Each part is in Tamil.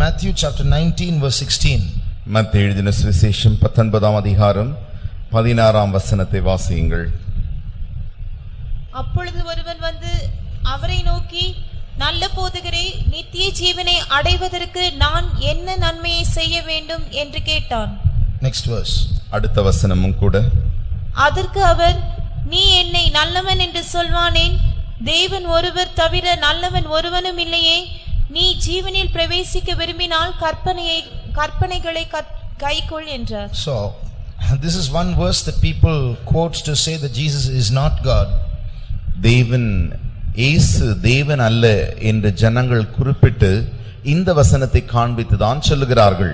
Matthew chapter 19 verse 16. மத்தேயு எழுதின சுவிசேஷம் 19ஆம் அதிகாரம் 16ஆம் வசனத்தை வாசியுங்கள். அப்பொழுது ஒருவன் வந்து அவரை நோக்கி, நல்ல போதகரே, நித்திய ஜீவனை அடைவதற்கு நான் என்ன நன்மையை செய்ய வேண்டும் என்று கேட்டான். Next verse. அடுத்த வசனமும் கூட. அதற்கு அவர், நீ என்னை நல்லவன் என்று சொல்வானேன்? தேவன் ஒருவர் தவிர நல்லவன் ஒருவனும் இல்லையே. நீ ஜீவனில் பிரவேசிக்க விரும்பினால் கற்பனைகளை கைக்கொள் என்றார். So this is one verse that people quote to say that Jesus is not God. இயேசு தேவன் அல்ல என்று ஜனங்கள் குறிப்பிட்டு இந்த வசனத்தை காண்பித்து தான் சொல்லுகிறார்கள்.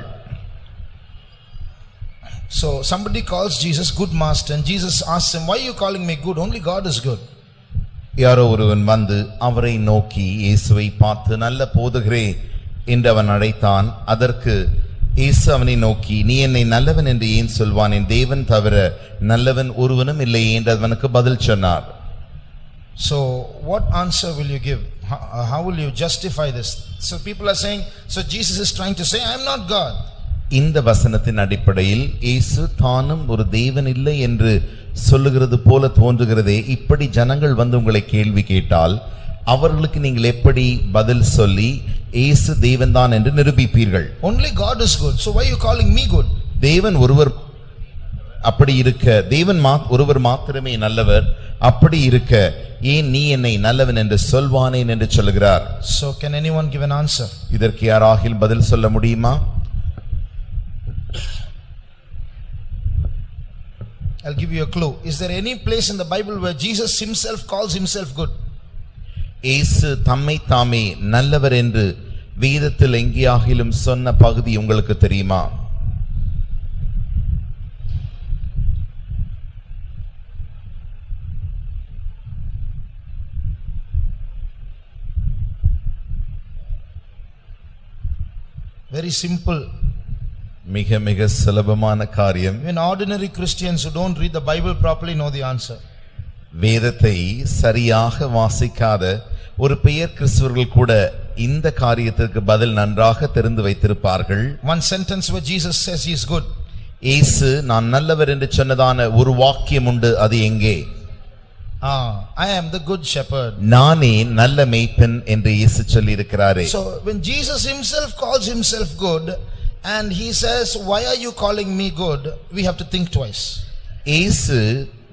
So somebody calls Jesus good master and Jesus asks him, why are you calling me good? Only God is good. யாரோ ஒருவன் வந்து அவரை நோக்கி இயேசுவை பார்த்து நல்ல போதகரே என்று அவன் அழைத்தான். அதற்கு இயேசு அவனை நோக்கி, நீ என்னை நல்லவன் என்று ஏன் சொல்வானேன்? தேவன் தவிர நல்லவன் ஒருவனும் இல்லை என்று அவனுக்கு பதில் சொன்னார். So what answer will you give? How will you justify this? So people are saying, so Jesus is trying to say, I am not God. இந்த வசனத்தின் அடிப்படையில் இயேசு தானும் ஒரு தேவன் இல்லை என்று சொல்லுகிறது போல தோன்றுகிறதே. இப்படி ஜனங்கள் வந்து உங்களை கேள்வி கேட்டால் அவர்களுக்கு நீங்கள் எப்படி பதில் சொல்லி இயேசு தேவன்தான் என்று நிரூபிப்பீர்கள்? Only God is good. So why are you calling me good? தேவன் ஒருவர், அப்படி இருக்க தேவன் ஒருவர் மாத்திரமே நல்லவர். அப்படி இருக்க ஏன் நீ என்னை நல்லவன் என்று சொல்வானேன் என்று சொல்லுகிறார். So can anyone give an answer? இதற்கு யாராகில் பதில் சொல்ல முடியுமா? I'll give you a clue. Is there any place in the Bible where Jesus himself calls himself good? இயேசு தம்மை தாமே நல்லவர் என்று வேதத்தில் எங்கேயாகிலும் சொன்ன பகுதி உங்களுக்கு தெரியுமா? Very simple. மிக மிக சுலபமான காரியம். When ordinary Christians who don't read the Bible properly know the answer. வேதத்தை சரியாக வாசிக்காத ஒரு பெயர் கிறிஸ்தவர்கள் கூட இந்த காரியத்திற்கு பதில் நன்றாக தெரிந்து வைத்திருப்பார்கள். One sentence where Jesus says he is good. இயேசு நான் நல்லவர் என்று சொன்னதான ஒரு வாக்கியம் உண்டு, அது எங்கே? I am the good shepherd. நானே நல்ல மேய்ப்பன் என்று இயேசு சொல்லி இருக்கிறாரே. So when Jesus himself calls himself good and he says, why are you calling me good? We have to think twice. இயேசு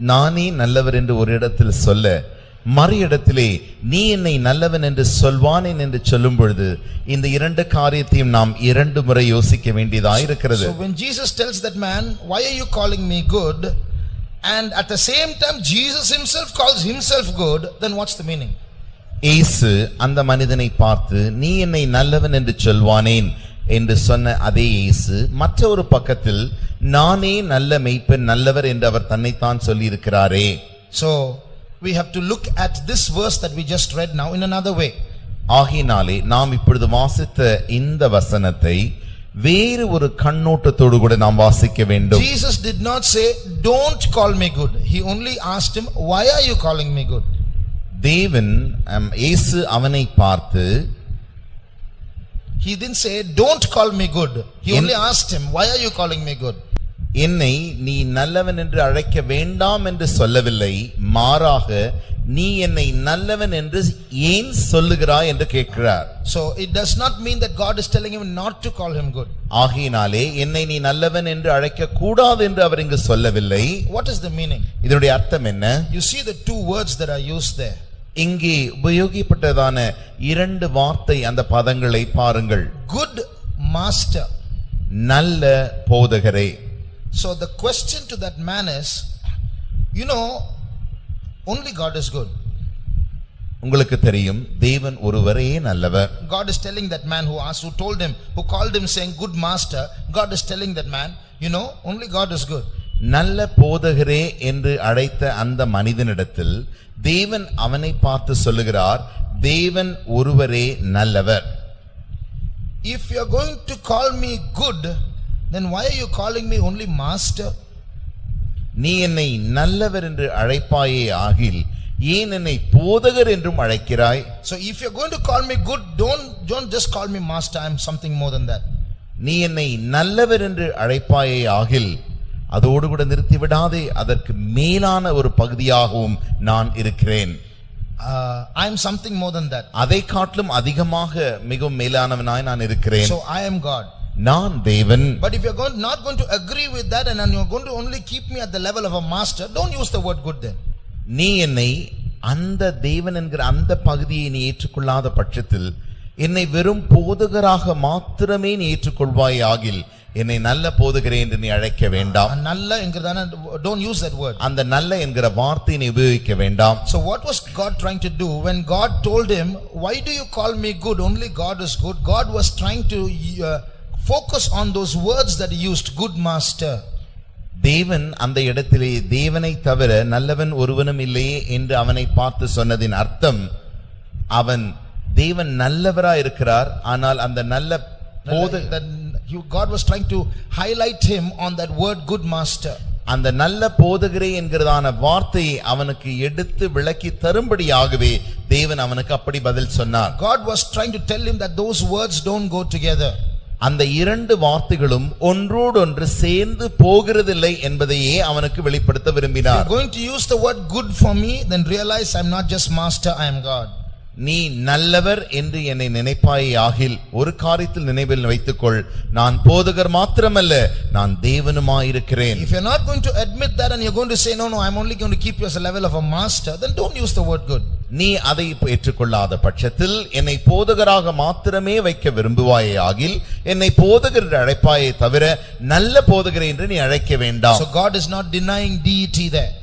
நானே நல்லவர் என்று ஒரு இடத்தில் சொல்ல, மறு இடத்திலே நீ என்னை நல்லவன் என்று சொல்வானேன் என்று சொல்லும் பொழுது இந்த இரண்டு காரியத்தையும் நாம் இரண்டு முறை யோசிக்க வேண்டியதாக இருக்கிறது. So when Jesus tells that man, why are you calling me good? And at the same time Jesus himself calls himself good, then what's the meaning? இயேசு அந்த மனிதனை பார்த்து நீ என்னை நல்லவன் என்று சொல்வானேன் என்று சொன்ன அதே இயேசு மற்ற ஒரு பக்கத்தில் நானே நல்ல மேய்ப்பன் நல்லவர் என்று அவர் தன்னைத்தான் சொல்லி இருக்கிறாரே. So we have to look at this verse that we just read now in another way. ஆகையினாலே நாம் இப்பொழுது வாசித்த இந்த வசனத்தை வேறு ஒரு கண்ணோட்டத்தோடு கூட நாம் வாசிக்க வேண்டும். Jesus did not say don't call me good. He only asked him, why are you calling me good? தேவன் இயேசு அவனை பார்த்து, he didn't say don't call me good. He only asked him, why are you calling me good? என்னை நீ நல்லவன் என்று அழைக்க வேண்டாம் என்று சொல்லவில்லை, மாறாக நீ என்னை நல்லவன் என்று ஏன் சொல்லுகிறாய் என்று கேட்கிறார். So it does not mean that God is telling him not to call him good. ஆகையினாலே என்னை நீ நல்லவன் என்று அழைக்க கூடாது என்று அவர் இங்கு சொல்லவில்லை. What is the meaning? இதனுடைய அர்த்தம் என்ன? You see the two words that are used there. இங்கே உபயோகிக்கப்பட்டதான இரண்டு வார்த்தை, அந்த பதங்களை பாருங்கள். Good master, நல்ல போதகரே. So the question to that man is, you know, only God is good. உங்களுக்கு தெரியும் தேவன் ஒருவரே நல்லவர். God is telling that man who asked, who told him, who called him saying good master, God is telling that man, you know, only God is good. நல்ல போதகரே என்று அழைத்த அந்த மனிதனிடத்தில் தேவன் அவனை பார்த்து சொல்லுகிறார், தேவன் ஒருவரே நல்லவர். If you are going to call me good, then why are you calling me only master? நீ என்னை நல்லவர் என்று அழைப்பாயே ஆகில் ஏன் என்னை போதகர் என்றும் அழைக்கிறாய்? So if you're going to call me good, don't just call me master. I'm something more than that. நீ என்னை நல்லவர் என்று அழைப்பாயே ஆகில் அதோடு கூட நிறுத்தி விடாதே, அதற்கு மேலான ஒரு பகுதியாகவும் நான் இருக்கிறேன். I'm something more than that. அதை காட்டிலும் அதிகமாக மிகவும் மேலானவனாய் நான் இருக்கிறேன். So I am God. நான் தேவன். But if you're not going to agree with that and you're going to only keep me at the level of a master, don't use the word good then. நீ என்னை அந்த தேவன் என்கிற அந்த பகுதியை நீ ஏற்றுக்கொள்ளாத பட்சத்தில் என்னை வெறும் போதகராக மாத்திரமே நீ ஏற்றுக்கொள்வாய் ஆகில் என்னை நல்ல போதகரே என்று நீ அழைக்க வேண்டாம். நல்ல என்கிறதான don't use that word. அந்த நல்ல என்கிற வார்த்தையை நீ உபயோகிக்க வேண்டாம். So what was God trying to do when God told him, why do you call me good? Only God is good. God was trying to focus on those words that he used, good master. தேவன் அந்த இடத்திலே தேவனை தவிர நல்லவன் ஒருவனும் இல்லையே என்று அவனை பார்த்து சொன்னதின் அர்த்தம், அவன் தேவன் நல்லவராய் இருக்கிறார், ஆனால் அந்த நல்ல God was trying to highlight him on that word good master. அந்த நல்ல போதகரே என்கிறதான வார்த்தையை அவனுக்கு எடுத்து விளக்கி தரும்படியாகவே தேவன் அவனுக்கு அப்படி பதில் சொன்னார். God was trying to tell him that those words don't go together. அந்த இரண்டு வார்த்தைகளும் ஒன்றோடொன்று சேர்ந்து போகிறதில்லை என்பதையே அவனுக்கு வெளிப்படுத்த விரும்பினார். If you're going to use the word good for me, then realize I'm not just master, I am God. நீ நல்லவர் என்று என்னை நினைப்பாயே ஆகில் ஒரு காரியத்தில் நினைவில் வைத்துக்கொள், நான் போதகர் மாத்திரமல்ல, நான் தேவனுமாயிருக்கிறேன். If you're not going to admit that and you're going to say no I'm only going to keep you as a level of a master, then don't use the word good. நீ அதை ஏற்றுக்கொள்ளாத பட்சத்தில் என்னை போதகராக மாத்திரமே வைக்க விரும்புவாயே ஆகில் என்னை போதகர் என்று அழைப்பாயே தவிர நல்ல போதகர் என்று நீ அழைக்க வேண்டாம். So God is not denying deity there.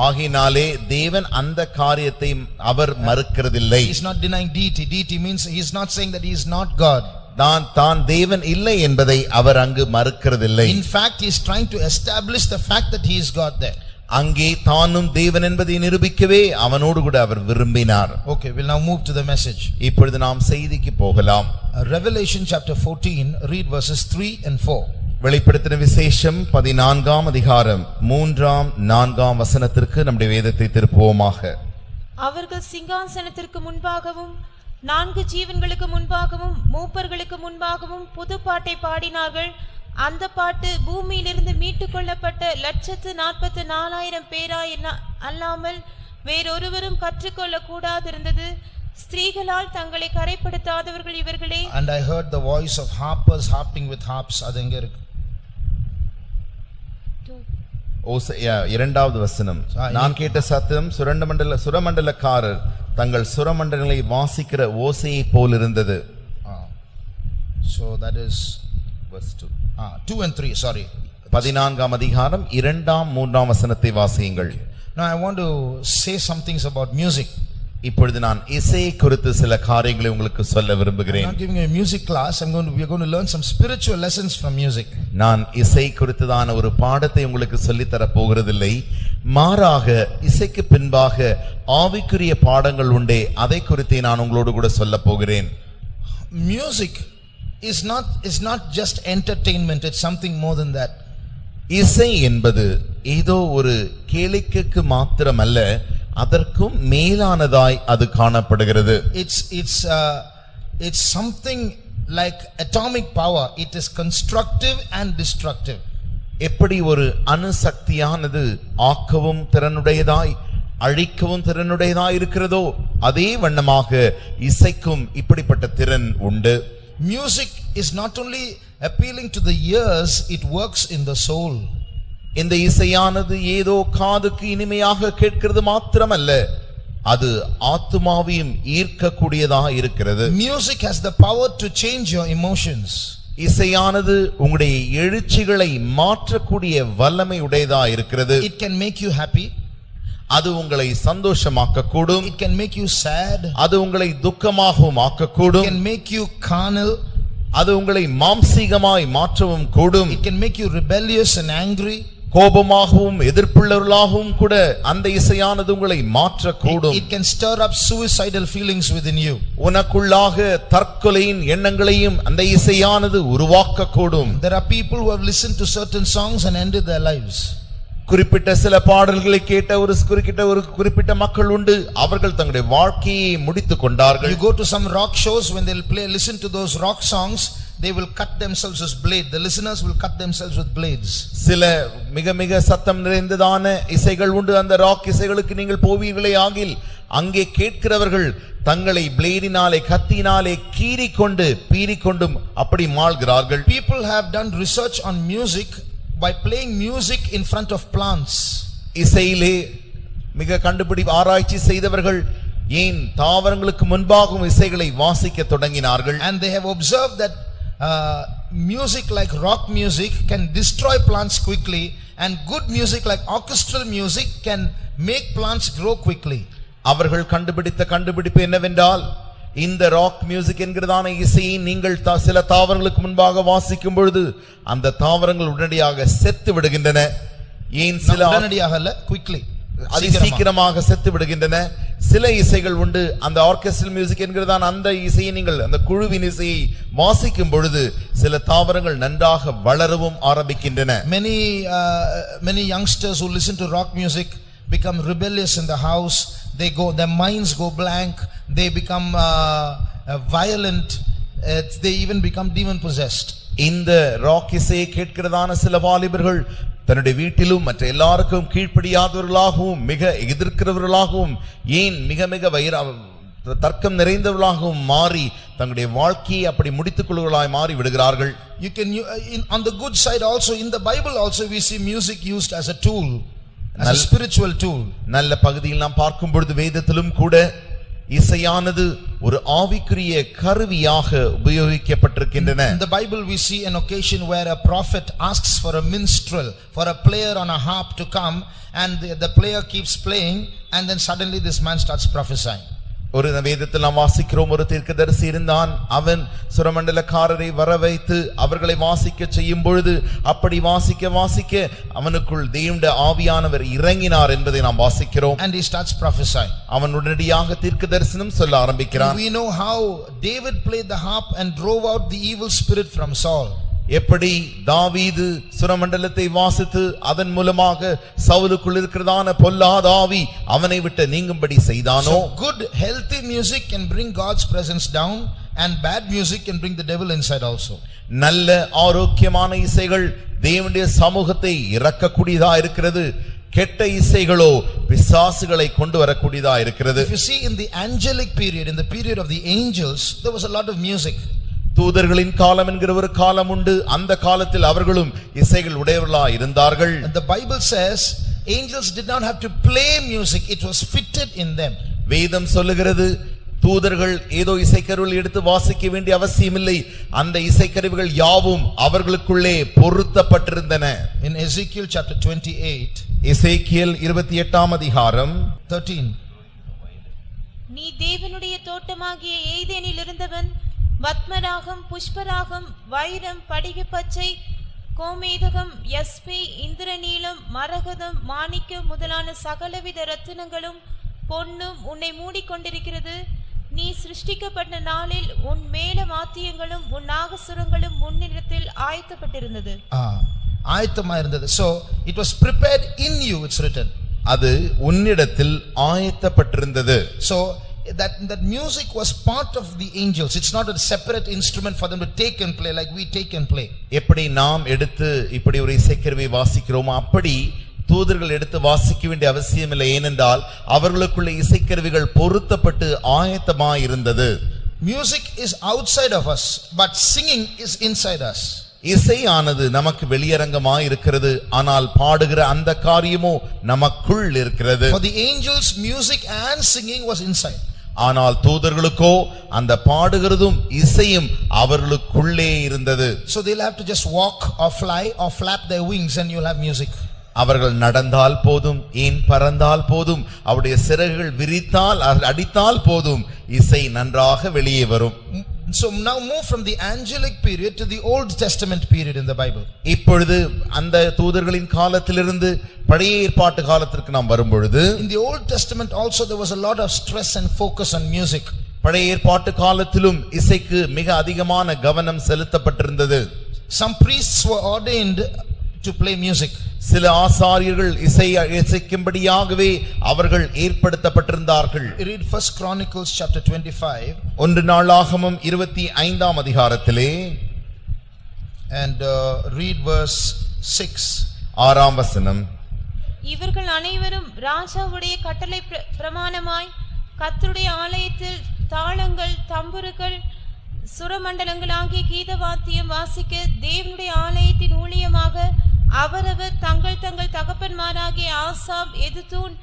ஆகினாலே தேவன் அந்த காரியத்தை அவர் மறுக்கிறதில்லை. He is not denying deity. Deity means he is not saying that he is not God. தான் தேவன் இல்லை என்பதை அவர் அங்கு மறுக்கிறதில்லை. In fact, he is trying to establish the fact that he is God there. அங்கே தானும் தேவன் என்பதை நிரூபிக்கவே அவனோடு கூட அவர் விரும்பினார். Okay, we'll now move to the message. இப்பொழுது நாம் செய்திக்கு போகலாம். Revelation chapter 14, read verses 3 and 4. வெளிப்படுத்தின விசேஷம் 14ஆம் அதிகாரம் 3ஆம் 4ஆம் வசனத்திற்கு நம்முடைய வேதத்தை திருப்புவோமாக. அவர்கள் சிங்காசனத்திற்கு முன்பாகவும் 4 ஜீவன்களுக்கு முன்பாகவும் மூப்பர்களுக்கு முன்பாகவும் புது பாட்டை பாடினார்கள். அந்த பாட்டு பூமியிலிருந்து மீட்டுக் கொள்ளப்பட்ட 144,000 பேராய் அல்லாமல் வேறொருவரும் கற்றுக்கொள்ள கூடாதிருந்தது. ஸ்திரீகளால் தங்களை கரைப்படுத்தாதவர்கள் இவர்களே. And I heard the voice of harpers harping with harps. அது எங்க இருக்கு? இரண்டாவது வசனம். நான் கேட்ட சத்தம் சுரமண்டலக்காரர் தங்கள் சுரமண்டலங்களை வாசிக்கிற ஓசையை போல் இருந்தது. So that is verse 2. 2 and 3, sorry. 14ஆம் அதிகாரம் 2ஆம் 3ஆம் வசனத்தை வாசியுங்கள். Now I want to say some things about music. இப்பொழுது நான் இசையை குறித்து சில காரியங்களை உங்களுக்கு சொல்ல விரும்புகிறேன். I'm not giving you a music class. we are going to learn some spiritual lessons from music. நான் இசை குறித்ததான ஒரு பாடத்தை உங்களுக்கு சொல்லி தர போகிறதில்லை. மாறாக இசைக்கு பின்பாக ஆவிக்குரிய பாடங்கள் உண்டே, அதை குறித்து நான் உங்களோடு கூட சொல்ல போகிறேன். Music is not just entertainment, it's something more than that. இசை என்பது ஏதோ ஒரு கேளிக்கைக்கு மாத்திரமல்ல, அதற்கும் மேலானதாய் அது காணப்படுகிறது. It's something like atomic power. It is constructive and destructive. எப்படி ஒரு அணுசக்தியானது ஆக்கவும் திறனுடையதாய் அழிக்கவும் திறனுடையதாய் இருக்கிறதோ, அதே வண்ணமாக இசைக்கும் இப்படிப்பட்ட திறன் உண்டு. Music is not only appealing to the ears, it works in the soul. இந்த இசையானது ஏதோ காதுக்கு இனிமையாக கேட்கிறது மாத்திரமல்ல, அது ஆத்துமாவையும் ஈர்க்கக்கூடியதாக இருக்கிறது. Music has the power to change your emotions. இசையானது உங்களுடைய எழுச்சிகளை மாற்றக்கூடிய வல்லமை உடையதாக இருக்கிறது. It can make you happy. அது உங்களை சந்தோஷமாக்க கூடும். It can make you sad. அது உங்களை துக்கமாகவும் ஆக்க கூடும். It can make you carnal. அது உங்களை மாம்சீகமாய் மாற்றவும் கூடும். It can make you rebellious and angry. கோபமாகவும் எதிர்ப்புள்ளவர்களாகவும் கூட அந்த இசையானது உங்களை மாற்ற கூடும். It can stir up suicidal feelings within you. உனக்குள்ளாக தற்கொலையின் எண்ணங்களையும் அந்த இசையானது உருவாக்க கூடும். There are people who have listened to certain songs and ended their lives. குறிப்பிட்ட சில பாடல்களை கேட்ட ஒரு குறிப்பிட்ட மக்கள் உண்டு. அவர்கள் தங்களுடைய வாழ்க்கையை முடித்துக் கொண்டார்கள். You go to some rock shows, when they'll listen to those rock songs, they will cut themselves with blade. The listeners will cut themselves with blades. சில மிக சத்தம் நிறைந்ததான இசைகள் உண்டு. அந்த ராக் இசைகளுக்கு நீங்கள் போவீர்களே ஆகில் அங்கே கேட்கிறவர்கள் தங்களை பிளேடினாலே கத்தினாலே பீறிக்கொண்டும் அப்படி மாள்கிறார்கள். People have done research on music by playing music in front of plants. இசையிலே மிக ஆராய்ச்சி செய்தவர்கள் ஏன் தாவரங்களுக்கு முன்பாகவும் இசைகளை வாசிக்க தொடங்கினார்கள். And they have observed that music like rock music can destroy plants quickly, and good music like orchestral music can make plants grow quickly. அவர்கள் கண்டுபிடிப்பு என்னவென்றால், இந்த ராக் மியூசிக் என்கிறதான இசையை நீங்கள் சில தாவரங்களுக்கு முன்பாக வாசிக்கும் பொழுது அந்த தாவரங்கள் உடனடியாக செத்து விடுகின்றன. ஏன் சில உடனடியாக அல்ல, குயிக்லி, சீக்கிரமாக செத்து விடுகின்றன. சில இசைகள் உண்டு, அந்த ஆர்கெஸ்ட்ரல் மியூசிக் என்கிறதான அந்த இசையை நீங்கள் அந்த குழுவின் இசையை வாசிக்கும் பொழுது சில தாவரங்கள் நன்றாக வளரவும் ஆரம்பிக்கின்றன. Many youngsters who listen to rock music become rebellious in the house. Their minds go blank, they become violent, they even become demon possessed. இந்த ராக் இசையை கேட்கிறதான சில வாலிபர்கள் தன்னுடைய வீட்டிலும் மற்ற எல்லாருக்கும் கீழ்ப்படியாதவர்களாகவும் மிக எதிர்க்கிறவர்களாகவும் ஏன் மிக தர்க்கம் நிறைந்தவர்களாகவும் மாறி தங்களுடைய வாழ்க்கையை அப்படி முடித்துக் கொள்வர்களாய் மாறி விடுகிறார்கள். On the good side also, in the Bible also we see music used as a tool, as a spiritual tool. நல்ல பகுதியில் நாம் பார்க்கும் பொழுது வேதத்திலும் கூட இசையானது ஒரு ஆவிக்குரிய கருவியாக உபயோகிக்கப்பட்டிருக்கின்றன. In the Bible we see an occasion where a prophet asks for a minstrel, for a player on a harp to come, and the player keeps playing, and then suddenly this man starts prophesying. ஒரு வேதத்தில் நாம் வாசிக்கிறோம், ஒரு தீர்க்கதரிசி இருந்தான். அவன் சுரமண்டலக்காரரை வர வைத்து அவர்களை வாசிக்க செய்யும் பொழுது அப்படி வாசிக்க அவனுக்குள் தேவனுடைய ஆவியானவர் இறங்கினார் என்பதை நாம் வாசிக்கிறோம். And he starts prophesying. அவன் உடனடியாக தீர்க்கதரிசனம் சொல்ல ஆரம்பிக்கிறான். We know how David played the harp and drove out the evil spirit from Saul. எப்படி தாவீது சுரமண்டலத்தை வாசித்து அதன் மூலமாக சவுலுக்குள் இருக்கிறதான பொல்லாத ஆவி அவனை விட்டு நீங்கும்படி செய்தானோ. So good healthy music can bring God's presence down, and bad music can bring the devil inside also. நல்ல ஆரோக்கியமான இசைகள் தேவனுடைய சமூகத்தை இறக்கக்கூடியதா இருக்கிறது. கெட்ட இசைகளோ பிசாசுகளை கொண்டு வரக்கூடியதா இருக்கிறது. If you see in the angelic period, in the period of the angels, there was a lot of music. தூதர்களின் காலம் என்கிற ஒரு காலம் உண்டு. அந்த காலத்தில் அவர்களும் இசைகள் உடையவர்களாய் இருந்தார்கள். The Bible says angels did not have to play music, it was fitted in them. வேதம் சொல்லுகிறது தூதர்கள் ஏதோ இசைக்கருவிகள் எடுத்து வாசிக்க வேண்டிய அவசியமில்லை. அந்த இசைக்கருவிகள் யாவும் அவர்களுக்குள்ளே பொருத்தப்பட்டிருந்தன. In Ezekiel chapter 28, எசேக்கியேல் 28ஆம் அதிகாரம் 13, நீ தேவனுடைய தோட்டமாகிய ஏதேனில் இருந்தவன், பத்மராகம், புஷ்பராகம், வைரம், படிகப்பச்சை, கோமேதகம், யஸ்பி, இந்திரநீலம், மரகதம், மாணிக்கம் முதலான சகலவித ரத்தினங்களும் பொன்னும் உன்னை மூடிக்கொண்டிருக்கிறது. நீ சிருஷ்டிக்கப்பட்ட நாளில் உன் மேல வாத்தியங்களும் உன் நாகசுரங்களும் உன்னிடத்தில் ஆயத்தப்பட்டிருந்தது. ஆயத்தமா இருந்தது. So it was prepared in you, it's written. அது உன்னிடத்தில் ஆயத்தப்பட்டிருந்தது. So that music was part of the angels. It's not a separate instrument for them to take and play like we take and play. எப்படி நாம் எடுத்து இப்படி ஒரு இசைக்கருவியை வாசிக்கிறோமோ அப்படி தூதர்கள் எடுத்து வாசிக்க வேண்டிய அவசியமில்லை. ஏனென்றால் அவர்களுக்குள்ள இசைக்கருவிகள் பொருத்தப்பட்டு ஆயத்தமாய் இருந்தது. Music is outside of us, but singing is inside us. இசையானது நமக்கு வெளியரங்கமாய் இருக்கிறது, ஆனால் பாடுகிற அந்த காரியமோ நமக்குள் இருக்கிறது. For the angels, music and singing was inside. ஆனால் தூதர்களுக்கோ அந்த பாடுகிறதும் இசையும் அவர்களுக்குள்ளே இருந்தது. So they'll have to just walk or fly or flap their wings and you'll have music. அவர்கள் நடந்தால் போதும், ஏன் பறந்தால் போதும், அவருடைய சிறகுகள் விரித்தால் அடித்தால் போதும், இசை நன்றாக வெளியே வரும். So now move from the angelic period to the Old Testament period in the Bible. இப்பொழுது அந்த தூதர்களின் காலத்திலிருந்து பழைய ஏற்பாட்டு காலத்திற்கு நாம் வரும்பொழுது, in the Old Testament also there was a lot of stress and focus on music. பழைய ஏற்பாட்டு காலத்திலும் இசைக்கு மிக அதிகமான கவனம் செலுத்தப்பட்டிருந்தது. Some priests were ordained to play music. சில ஆசாரியர்கள் இசைக்கும்படியாகவே அவர்கள் ஏற்படுத்தப்பட்டிருந்தார்கள். Read 1 Chronicles chapter 25. ஒன்று நாளாகமம் 25ஆம் அதிகாரத்திலே and read verse 6. 6ஆம் வசனம். இவர்கள் அனைவரும் ராஜாவுடைய கட்டளை பிரமாணமாய் கர்த்தருடைய ஆலயத்தில் தாளங்கள், தம்புருக்கள், சுரமண்டலங்களாகிய கீதவாத்தியம் வாசிக்க தேவனுடைய ஆலயத்தின் ஊழியமாக அவரவர் தங்கள் தங்கள் தகப்பன்மாராகிய ஆசாப், எதுத்தூன்,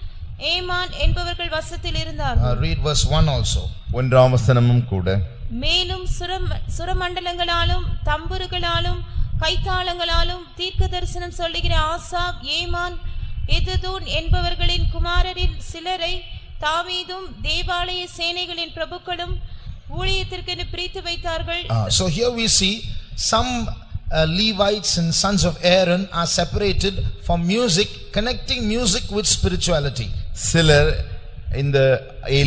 ஏமான் என்பவர்கள் வசத்தில் இருந்தார்கள். Read verse 1 also. 1ஆம் வசனமும் கூட. மேலும் சுரமண்டலங்களாலும் தம்புருகளாலும் கைத்தாளங்களாலும் தீர்க்க தரிசனம் சொல்லுகிற ஆசாப், ஏமான், எதுதூன் என்பவர்களின் குமாரரின் சிலரை தாவீதும் தேவாலய சேனைகளின் பிரபுக்களும் ஊழியத்திற்கு பிரித்து வைத்தார்கள். So here we see some Levites and sons of Aaron are separated for music, connecting music with spirituality. சிலர் இந்த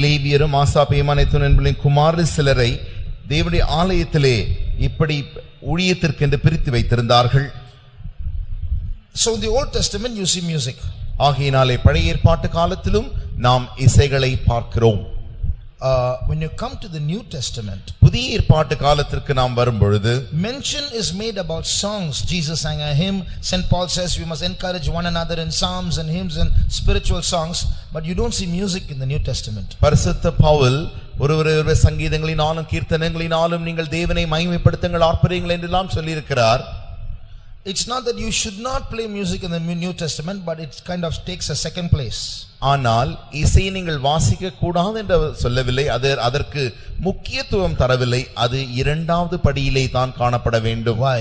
லேவியரும் ஆசாப், ஏமான், எதுத்தூன் என்பவர்களின் குமாரர் சிலரை தேவனுடைய ஆலயத்திலே இப்படி ஊழியத்திற்கென்று பிரித்து வைத்திருந்தார்கள். So in the Old Testament you see music. ஆகையினாலே பழைய ஏற்பாட்டு காலத்திலும் நாம் இசைகளை பார்க்கிறோம். When you come to the New Testament, புதிய ஏற்பாட்டு காலத்திற்கு நாம் வரும்பொழுது mention is made about songs. Jesus sang a hymn. St. Paul says we must encourage one another in psalms and hymns and spiritual songs, but you don't see music in the New Testament. பரிசுத்த பவுல் ஒருவர் சங்கீதங்களினாலும் கீர்த்தனங்களினாலும் நீங்கள் தேவனை மகிமைப்படுத்துங்கள், ஆர்ப்பரியுங்கள் என்றெல்லாம் சொல்லியிருக்கிறார். It's not that you should not play music in the New Testament, but it kind of takes a second place. ஆனால் இசையை நீங்கள் வாசிக்க கூடாது என்று சொல்லவில்லை, அதற்கு முக்கியத்துவம் தரவில்லை, அது இரண்டாவது படியிலே தான் காணப்பட வேண்டும். Why?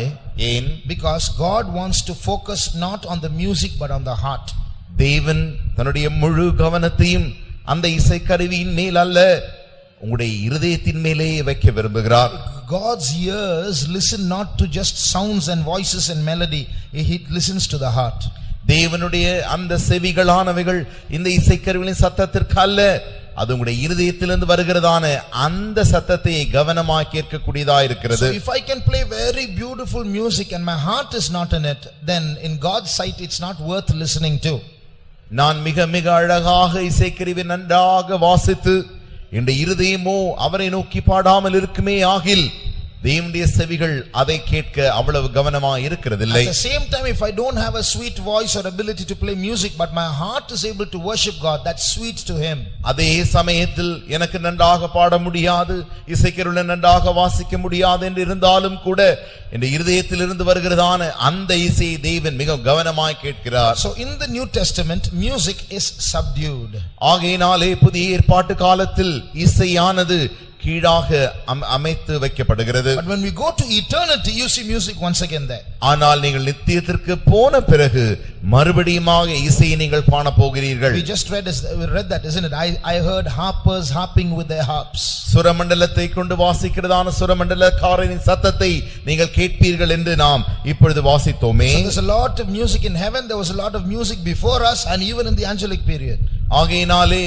ஏன்? Because God wants to focus not on the music but on the heart. தேவன் தன்னுடைய முழு கவனத்தையும் அந்த இசைக்கருவியின் மேல் அல்ல, உங்களுடைய இருதயத்தின் மேலே வைக்க விரும்புகிறார். God's ears listen not to just sounds and voices and melody. He listens to the heart. தேவனுடைய அந்த செவிகளானவைகள் இந்த இசைக்கருவிகளின் சத்தத்திற்கு அல்ல, அது உங்களுடைய இருதயத்திலிருந்து வருகிறதான அந்த சத்தத்தை கவனமாக கேட்கக்கூடியதா இருக்கிறது. So if I can play very beautiful music and my heart is not in it, then in God's sight it's not worth listening to. நான் மிக மிக அழகாக இசைக்கருவி நன்றாக வாசித்து இந்த இருதயமோ அவரை நோக்கி பாடாமல் இருக்குமே ஆகில் தேவனுடைய செவிகள் அதை கேட்க அவ்வளவு கவனமாக இருக்கிறதில்லை. At the same time, if I don't have a sweet voice or ability to play music, but my heart is able to worship God, that's sweet to Him. அதே சமயத்தில் எனக்கு நன்றாக பாட முடியாது, இசைக்கருவியை நன்றாக வாசிக்க முடியாது என்று இருந்தாலும் கூட இந்த இருதயத்திலிருந்து வருகிறதான அந்த இசையை தேவன் மிக கவனமாய் கேட்கிறார். So in the New Testament, music is subdued. ஆகையினாலே புதிய ஏற்பாட்டு காலத்தில் இசையானது கீழாக அமைத்து வைக்கப்படுகிறது. But when we go to eternity, you see music once again there. ஆனால் நீங்கள் நித்தியத்திற்கு போன பிறகு மறுபடியுமாக இசையை நீங்கள் காண போகிறீர்கள். We just read that, isn't it? I heard harpers harping with their harps. சுரமண்டலத்தை கொண்டு வாசிக்கிறதான சுரமண்டலக்காரரின் சத்தத்தை நீங்கள் கேட்பீர்கள் என்று நாம் இப்பொழுது வாசித்தோமே. So there's a lot of music in heaven. There was a lot of music before us and even in the angelic period. ஆகையினாலே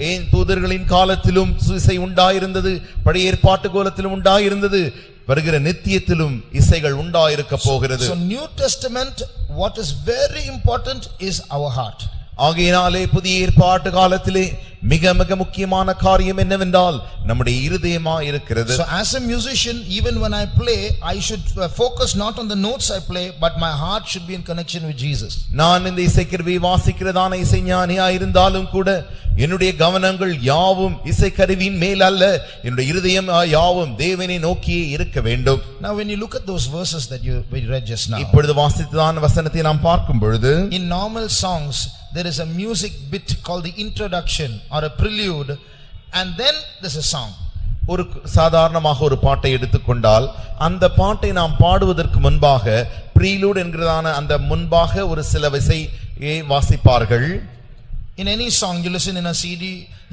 ஏன் தூதர்களின் காலத்திலும் இசை உண்டாயிருந்தது, பழைய ஏற்பாட்டு காலத்திலும் உண்டாயிருந்தது, வருகிற நித்தியத்திலும் இசைகள் உண்டாயிருக்க போகிறது. So New Testament, what is very important is our heart. ஆகையினாலே புதிய ஏற்பாட்டு காலத்திலே மிக மிக முக்கியமான காரியம் என்னவென்றால் நம்முடைய இருதயமா இருக்கிறது. So as a musician, even when I play, I should focus not on the notes I play, but my heart should be in connection with Jesus. நான் இந்த இசைக்கருவி வாசிக்கிறதான இசைஞானியா இருந்தாலும் கூட என்னுடைய கவனங்கள் யாவும் இசைக்கருவியின் மேல் அல்ல, என்னுடைய இருதயம் யாவும் தேவனை நோக்கியே இருக்க வேண்டும். Now when you look at those verses that we read just now, இப்பொழுது வாசித்ததான வசனத்தை நாம் பார்க்கும் பொழுது in normal songs there is a music bit called the introduction or a prelude, and then there's a song. ஒரு சாதாரணமாக ஒரு பாட்டை எடுத்துக்கொண்டால் அந்த பாட்டை நாம் பாடுவதற்கு முன்பாக ப்ரீலூட் என்கிறதான அந்த முன்பாக ஒரு சில இசையை வாசிப்பார்கள். In any song you listen in a CD,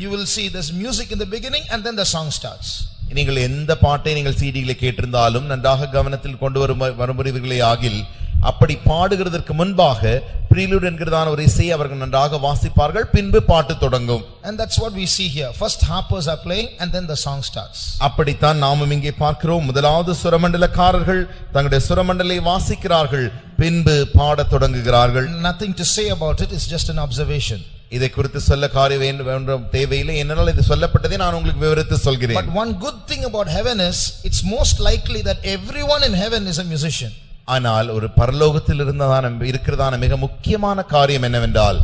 you will see there's music in the beginning and then the song starts. நீங்கள் எந்த பாட்டை நீங்கள் சிடியிலே கேட்டிருந்தாலும் நன்றாக கவனத்தில் கொண்டு வரும்பவர்களே ஆகில் அப்படி பாடுகிறதற்கு முன்பாக ப்ரீலூட் என்கிறதான ஒரு இசையை அவர்கள் நன்றாக வாசிப்பார்கள், பின்பு பாட்டு தொடங்கும். And that's what we see here. First harpers are playing and then the song starts. அப்படித்தான் நாமும் இங்கே பார்க்கிறோம். முதலாவது சுரமண்டலக்காரர்கள் தங்களுடைய சுரமண்டலை வாசிக்கிறார்கள், பின்பு பாடத் தொடங்குகிறார்கள். Nothing to say about it, it's just an observation. இதை குறித்து சொல்ல காரியம் வேண்டும் தேவையில்லை, என்னால் இது சொல்லப்பட்டதை நான் உங்களுக்கு விவரித்து சொல்கிறேன். But one good thing about heaven is, it's most likely that everyone in heaven is a musician. ஆனால் ஒரு பரலோகத்தில் இருக்கிறதான மிக முக்கியமான காரியம் என்னவென்றால்,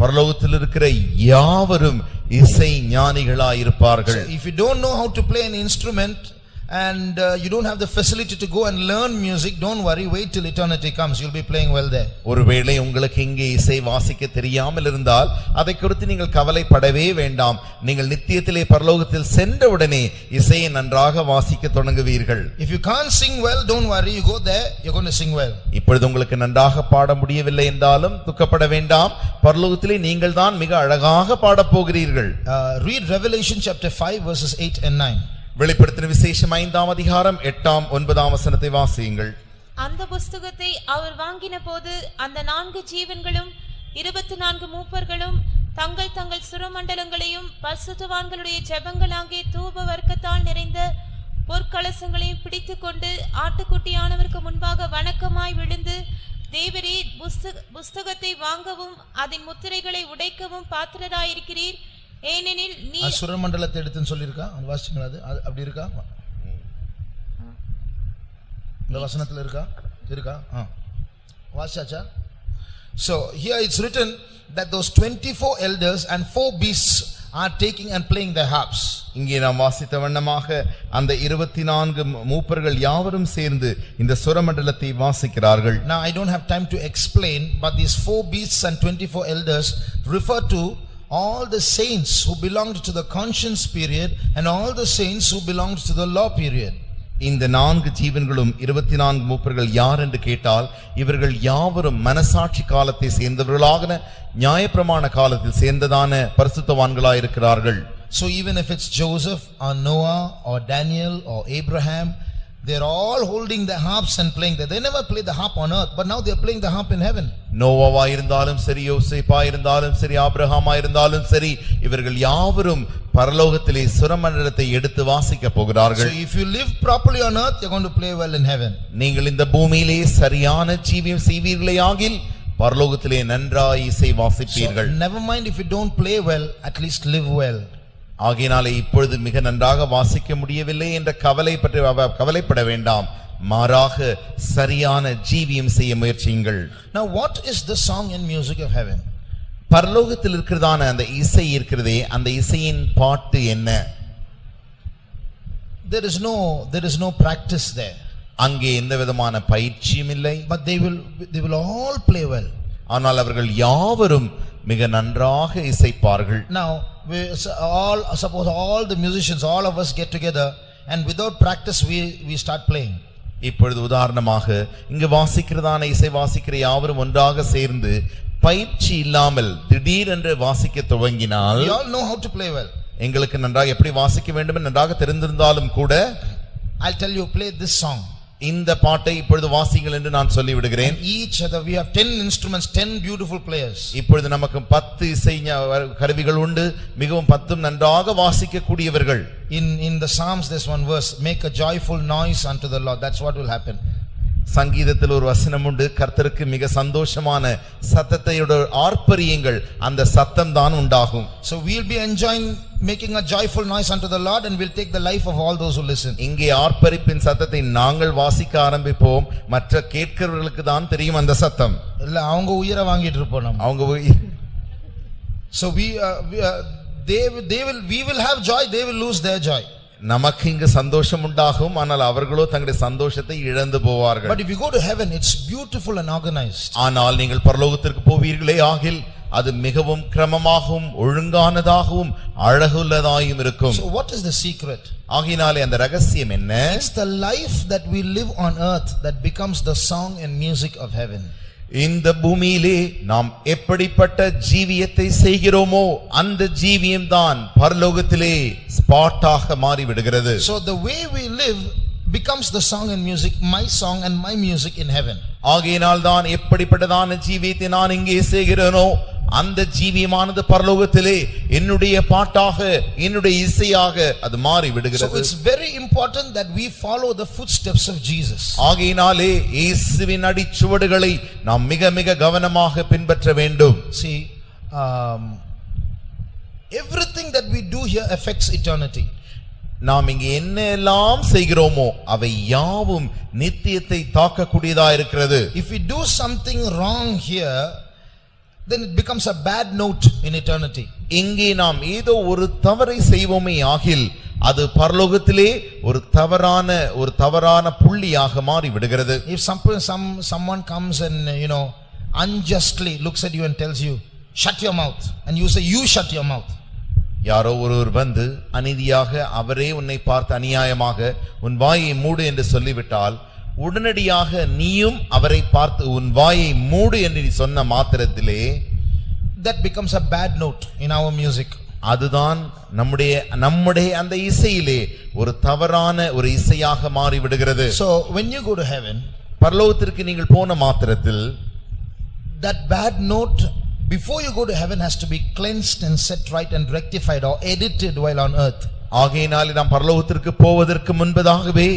பரலோகத்தில் இருக்கிற யாவரும் இசை ஞானிகளாய் இருப்பார்கள். So if you don't know how to play an instrument and you don't have the facility to go and learn music, don't worry, wait till eternity comes, you'll be playing well there. ஒருவேளை உங்களுக்கு இங்கே இசை வாசிக்க தெரியாமல் இருந்தால் அதை குறித்து நீங்கள் கவலைப்படவே வேண்டாம். நீங்கள் நித்தியத்திலே பரலோகத்தில் சென்றவுடனே இசையை நன்றாக வாசிக்க தொடங்குவீர்கள். If you can't sing well, don't worry, you go there, you're going to sing well. இப்பொழுது உங்களுக்கு நன்றாக பாட முடியவில்லை என்றாலும் துக்கப்பட வேண்டாம். பரலோகத்திலே நீங்கள் தான் மிக அழகாக பாடப் போகிறீர்கள். Read Revelation chapter 5 verses 8 and 9. வெளிப்படுத்தின விசேஷம் 5ஆம் அதிகாரம் 8ஆம் 9ஆம் வசனத்தை வாசியுங்கள். அந்த புஸ்தகத்தை அவர் வாங்கின போது அந்த 4 ஜீவன்களும் 24 மூப்பர்களும் தங்கள் தங்கள் சுரமண்டலங்களையும் பரிசுத்தவான்களுடைய ஜெபங்களாகிய தூப வர்க்கத்தால் நிறைந்த பொற்கலசங்களையும் பிடித்துக்கொண்டு ஆட்டுக்குட்டியானவருக்கு முன்பாக வணக்கமாய் விழுந்து, தேவரே, புஸ்தகத்தை வாங்கவும் அதன் முத்திரைகளை உடைக்கவும் பாத்திரராயிருக்கிறீர், ஏனெனில் நீ சுரமண்டலத்தை எடுத்துன்னு சொல்லியிருக்கா, அந்த வாசிங்களா? அது அப்படி இருக்கா? இந்த வசனத்துல இருக்கா? வாசியாச்சா? So here it's written that those 24 elders and 4 beasts are taking and playing their harps. இங்கே நாம் வாசித்த வண்ணமாக அந்த 24 மூப்பர்கள் யாவரும் சேர்ந்து இந்த சுரமண்டலத்தை வாசிக்கிறார்கள். Now I don't have time to explain, but these 4 beasts and 24 elders refer to all the saints who belonged to the conscience period and all the saints who belonged to the law period. இந்த 4 ஜீவன்களும் 24 மூப்பர்கள் யார் என்று கேட்டால், இவர்கள் யாவரும் மனசாட்சி காலத்தை சேர்ந்தவர்களாக நியாயப்பிரமாண காலத்தில் சேர்ந்ததான பரிசுத்தவான்களாய் இருக்கிறார்கள். So even if it's Joseph or Noah or Daniel or Abraham, they're all holding the harps and playing that. They never played the harp on earth, but now they're playing the harp in heaven. நோவாவா இருந்தாலும் சரி, யோசேப்பா இருந்தாலும் சரி, ஆபிரகாமா இருந்தாலும் சரி, இவர்கள் யாவரும் பரலோகத்திலே சுரமண்டலத்தை எடுத்து வாசிக்க போகிறார்கள். So if you live properly on earth, you're going to play well in heaven. நீங்கள் இந்த பூமியிலே சரியான ஜீவியம் செய்வீர்களே ஆகில் பரலோகத்திலே நன்றாய் இசை வாசிப்பீர்கள். So never mind if you don't play well, at least live well. ஆகையினாலே இப்பொழுது மிக நன்றாக வாசிக்க முடியவில்லை என்ற கவலைப்பட வேண்டாம். மாறாக சரியான ஜீவியம் செய்ய முயற்சியுங்கள். Now what is the song and music of heaven? பரலோகத்தில் இருக்கிறதான அந்த இசை இருக்கிறதே, அந்த இசையின் பாட்டு என்ன? There is no practice there. அங்கே எந்த விதமான பயிற்சியும் இல்லை. But they will all play well. ஆனால் அவர்கள் யாவரும் மிக நன்றாக இசைப்பார்கள். Now suppose all the musicians, all of us get together and without practice we start playing. இப்பொழுது உதாரணமாக இங்கு வாசிக்கிறதான இசை வாசிக்கிற யாவரும் ஒன்றாக சேர்ந்து பயிற்சி இல்லாமல் திடீரென்று வாசிக்க துவங்கினால், we all know how to play well. எங்களுக்கு நன்றாக எப்படி வாசிக்க வேண்டும் என்று நன்றாக தெரிந்திருந்தாலும் கூட, I'll tell you, play this song. இந்த பாட்டை இப்பொழுது வாசிங்கள் என்று நான் சொல்லி விடுகிறேன். Each other we have 10 instruments, 10 beautiful players. இப்பொழுது நமக்கு 10 இசை கருவிகள் உண்டு, மிகவும் 10 நன்றாக வாசிக்க கூடியவர்கள். In the Psalms there's one verse, make a joyful noise unto the Lord. That's what will happen. சங்கீதத்தில் ஒரு வசனம் உண்டு, கர்த்தருக்கு மிக சந்தோஷமான சத்தத்தையோட ஆர்ப்பரியுங்கள், அந்த சத்தம் தான் உண்டாகும். So we'll be enjoying making a joyful noise unto the Lord and we'll take the life of all those who listen. இங்கே ஆர்ப்பரிப்பின் சத்தத்தை நாங்கள் வாசிக்க ஆரம்பிப்போம், மற்ற கேட்கிறவர்களுக்கு தான் தெரியும் அந்த சத்தம். இல்ல அவங்க உயிரை வாங்கிட்டு இருப்போம் நம்ம. அவங்க So we will have joy, they will lose their joy. நமக்கு இங்கு சந்தோஷம் உண்டாகும், ஆனால் அவர்களோ தங்களுடைய சந்தோஷத்தை இழந்து போவார்கள். But if you go to heaven, it's beautiful and organized. ஆனால் நீங்கள் பரலோகத்திற்கு போவீர்களே ஆகில் அது மிகவும் கிரமமாகவும் ஒழுங்கானதாகவும் அழகுள்ளதாயும் இருக்கும். So what is the secret? ஆகினாலே அந்த ரகசியம் என்ன? It's the life that we live on earth that becomes the song and music of heaven. இந்த பூமியிலே நாம் எப்படிப்பட்ட ஜீவியத்தை செய்கிறோமோ அந்த ஜீவியம் தான் பரலோகத்திலே ஸ்பாட்டாக மாறிவிடுகிறது. So the way we live becomes the song and music, my song and my music in heaven. ஆகையினால் தான் எப்படிப்பட்டதான ஜீவியத்தை நான் இங்கே செய்கிறேனோ அந்த ஜீவியமானது பரலோகத்திலே என்னுடைய பாட்டாக என்னுடைய இசையாக அது மாறி So விடுகிறது. it's very important that we follow the footsteps of Jesus. ஆகையினாலே இயேசுவின் அடிச்சுவடுகளை நாம் மிக மிக கவனமாக பின்பற்ற வேண்டும். See, everything that we do here affects eternity. நாம் இங்கே என்ன எல்லாம் செய்கிறோமோ அவை யாவும் நித்தியத்தை தாக்கக்கூடியதா இருக்கிறது. If we do something wrong here, then it becomes a bad note in eternity. இங்கே நாம் ஏதோ ஒரு தவறை செய்வோமே ஆகில் அது பரலோகத்திலே ஒரு தவறான புள்ளியாக மாறி விடுகிறது. If someone comes and unjustly looks at you and tells you, shut your mouth, and you say, you shut your mouth. யாரோ ஒருவர் வந்து அநீதியாக அவரே உன்னை பார்த்து அநியாயமாக உன் வாயை மூடு என்று சொல்லிவிட்டால் உடனடியாக நீயும் அவரை பார்த்து உன் வாயை மூடு என்று நீ சொன்ன மாத்திரத்திலே that becomes a bad note in our music. அதுதான் நம்முடைய அந்த இசையிலே ஒரு தவறான ஒரு இசையாக மாறி விடுகிறது. So when you go to heaven, பரலோகத்திற்கு நீங்கள் போன மாத்திரத்தில் that bad note before you go to heaven has to be cleansed and set right and rectified or edited while on earth. ஆகையினாலே நாம் பரலோகத்திற்கு போவதற்கு முன்பதாகவே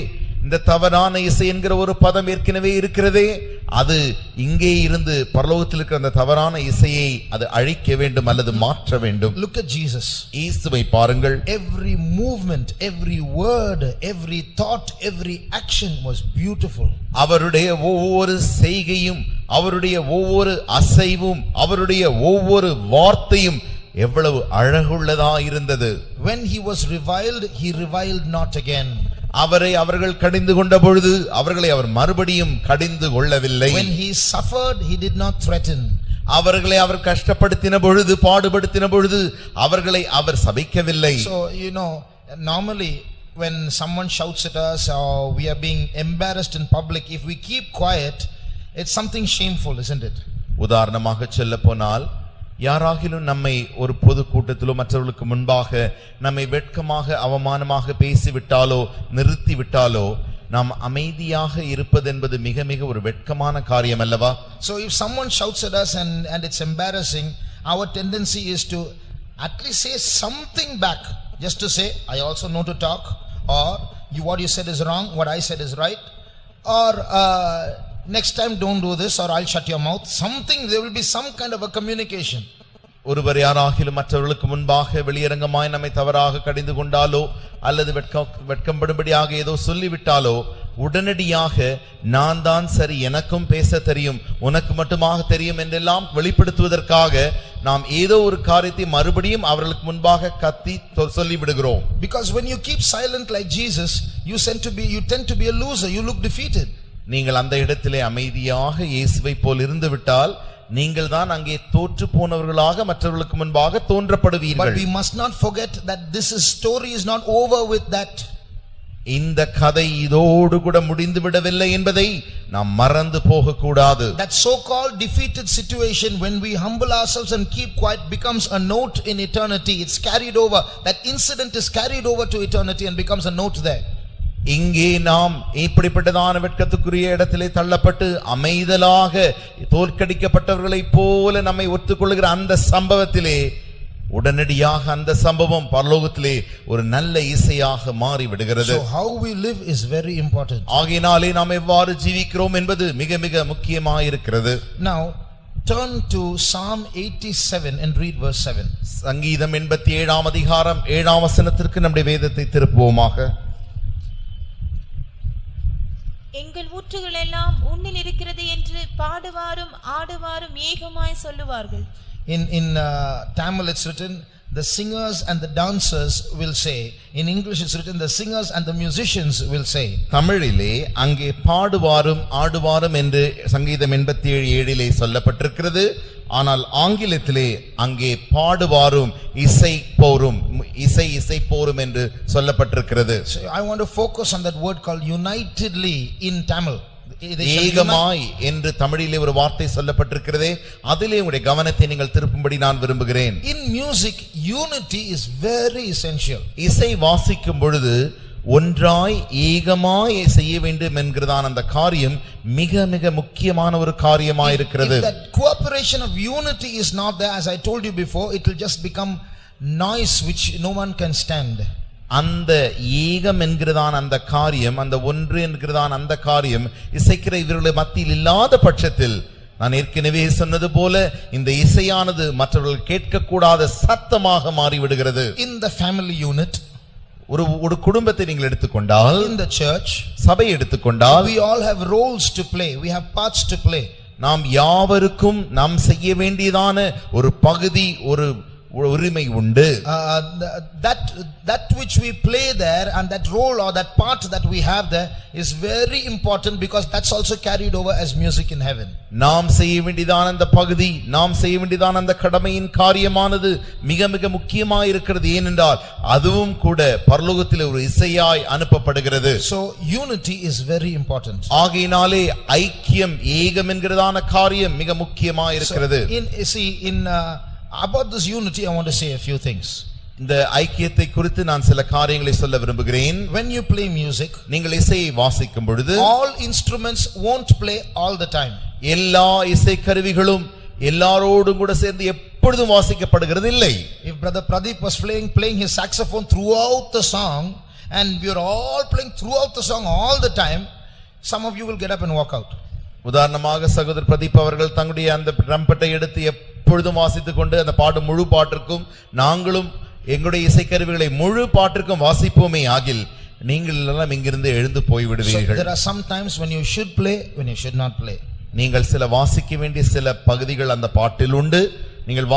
இந்த தவறான இசை என்கிற ஒரு பதம் ஏற்கனவே இருக்கிறதே அது இங்கே இருந்து பரலோகத்தில் இருக்கிற அந்த தவறான இசையை அது அழிக்க வேண்டும் அல்லது மாற்ற வேண்டும். Look at Jesus. இயேசுவை பாருங்கள். Every movement, every word, every thought, every action was beautiful. அவருடைய ஒவ்வொரு செய்கையும் அவருடைய ஒவ்வொரு அசைவும் அவருடைய ஒவ்வொரு வார்த்தையும் எவ்வளவு அழகுள்ளதா இருந்தது. When he was reviled, he reviled not again. அவர்கள் கடிந்து கொண்ட பொழுது அவர்களை அவர் மறுபடியும் கடிந்து கொள்ளவில்லை. When he suffered, he did not threaten. அவர்களை அவர் கஷ்டப்படுத்தின பொழுது பாடுபடுத்தின பொழுது அவர்களை அவர் சபிக்கவில்லை. So normally when someone shouts at us or we are being embarrassed in public, if we keep quiet, it's something shameful, isn't it? உதாரணமாக சொல்ல போனால் யாராகிலும் நம்மை ஒரு பொது கூட்டத்திலோ மற்றவர்களுக்கு முன்பாக நம்மை வெட்கமாக அவமானமாக பேசிவிட்டாலோ நிறுத்திவிட்டாலோ நாம் அமைதியாக இருப்பது என்பது மிக மிக ஒரு வெட்கமான காரியம் அல்லவா? So if someone shouts at us and it's embarrassing, our tendency is to at least say something back, just to say I also know to talk, or what you said is wrong, what I said is right, or next time don't do this, or I'll shut your mouth. Something, there will be some kind of a communication. ஒருவர் யாராகிலும் மற்றவர்களுக்கு முன்பாக வெளியரங்கமாய் நம்மை தவறாக கடிந்து கொண்டாலோ அல்லது வெட்கப்படும்படியாக ஏதோ சொல்லிவிட்டாலோ உடனடியாக நான் தான் சரி, எனக்கும் பேச தெரியும், உனக்கு மட்டுமாக தெரியும் என்றெல்லாம் வெளிப்படுத்துவதற்காக நாம் ஏதோ ஒரு காரியத்தை மறுபடியும் அவர்களுக்கு முன்பாக கத்தி சொல்லிவிடுகிறோம். Because when you keep silent like Jesus, you tend to be a loser, you look defeated. நீங்கள் அந்த இடத்திலே அமைதியாக இயேசுவை போல் இருந்து விட்டால் நீங்கள் தான் அங்கே தோற்று போனவர்களாக மற்றவர்களுக்கு முன்பாக தோன்றப்படுவீர்கள். But we must not forget that story is not over with that. இந்த கதை இதோடு கூட முடிந்து விடவில்லை என்பதை நாம் மறந்து போக கூடாது. That so called defeated situation, when we humble ourselves and keep quiet, becomes a note in eternity. It's carried over. That incident is carried over to eternity and becomes a note there. இங்கே நாம் இப்படிப்பட்டதான வெட்கத்துக்குரிய இடத்திலே தள்ளப்பட்டு அமைதலாக தோற்கடிக்கப்பட்டவர்களைப் போல நம்மை ஒத்துக்கொள்கிற அந்த சம்பவத்திலே உடனடியாக அந்த சம்பவம் பரலோகத்திலே ஒரு நல்ல இசையாக மாறி விடுகிறது. So how we live is very important. ஆகையினாலே நாம் எவ்வாறு ஜீவிக்கிறோம் என்பது மிக மிக முக்கியமாயிருக்கிறது. Now turn to Psalm 87 and read verse 7. சங்கீதம் 87 அதிகாரம் 7 வசனத்திற்கு நம்முடைய வேதத்தை திருப்புவோமாக. எங்கள் ஊற்றுகள் எல்லாம் உன்னில் இருக்கிறது என்று பாடுவாரும் ஆடுவாரும் ஏகமாய் சொல்லுவார்கள். In Tamil it's written, the singers and the dancers will say. In English it's written, the singers and the musicians will say. தமிழிலே அங்கே பாடுவாரும் ஆடுவாரும் என்று சங்கீதம் 87:7 சொல்லப்பட்டிருக்கிறது. ஆனால் ஆங்கிலத்திலே அங்கே பாடுவாரும் இசைப்போரும் என்று சொல்லப்பட்டிருக்கிறது. So I want to focus on that word called unitedly in Tamil. ஏகமாய் என்று தமிழிலே ஒரு வார்த்தை சொல்லப்பட்டிருக்கிறதே, அதிலே உங்களுடைய கவனத்தை நீங்கள் திருப்பும்படி நான் விரும்புகிறேன். In music, unity is very essential. இசை வாசிக்கும் பொழுது ஒன்றாய் ஏகமாய் செய்ய வேண்டும் என்கிறதான அந்த காரியம் மிக மிக முக்கியமான ஒரு காரியமாய் இருக்கிறது. If that cooperation of unity is not there, as I told you before, it will just become noise which no one can stand. அந்த ஏகம் என்கிறதான அந்த காரியம், அந்த ஒன்று என்கிறதான அந்த காரியம் இசைக்கிற இவர்களுடைய மத்தியில் இல்லாத பட்சத்தில், நான் ஏற்கனவே சொன்னது போல இந்த இசையானது மற்றவர்கள் கேட்கக்கூடாத சத்தமாக மாறிவிடுகிறது. In the family unit, ஒரு குடும்பத்தை நீங்கள் எடுத்துக்கொண்டால், in the church, சபை எடுத்துக்கொண்டால், we all have roles to play, we have parts to play. நாம் யாவருக்கும் நாம் செய்ய வேண்டியதான ஒரு பகுதி, ஒரு உரிமை உண்டு. That which we play there and that role or that part that we have there is very important, because that's also carried over as music in heaven. நாம் செய்ய வேண்டியதான அந்த பகுதி, நாம் செய்ய வேண்டியதான அந்த கடமையின் காரியமானது மிக மிக முக்கியமாய் இருக்கிறது. ஏனென்றால் அதுவும் கூட பரலோகத்தில் ஒரு இசையாய் அனுப்பப்படுகிறது. So unity is very important. ஆகையினாலே ஐக்கியம், ஏகம் என்கிறதான காரியம் மிக முக்கியமாய் இருக்கிறது. About this unity, I want to say a few things. இந்த ஐக்கியத்தை குறித்து நான் சில காரியங்களை சொல்ல விரும்புகிறேன். When you play music, நீங்கள் இசையை வாசிக்கும் பொழுது, all instruments won't play all the time. எல்லா இசை கருவிகளும் எல்லாரோடும் கூட சேர்ந்து எப்பொழுதும் வாசிக்கப்படுகிறது இல்லை. If Brother Pradeep was playing his saxophone throughout the song, and we are all playing throughout the song all the time, some of you will get up and walk out. உதாரணமாக சகோதரர் பிரதீப் அவர்கள் தங்களுடைய அந்த ட்ரம்பட்டை எடுத்து எப்பொழுதும் வாசித்துக் கொண்டு அந்த பாட்டு முழு பாட்டிற்கும் நாங்களும் எங்களுடைய இசைக்கருவிகளை முழு பாட்டிற்கும் வாசிப்போமே ஆகில் நீங்கள் எல்லாம் இங்கிருந்து எழுந்து போய்விடுவீர்கள். There are some times when you should play, when you should not play. நீங்கள் சில வாசிக்க வேண்டிய சில பகுதிகள் அந்த பாட்டில் உண்டு. நீங்கள்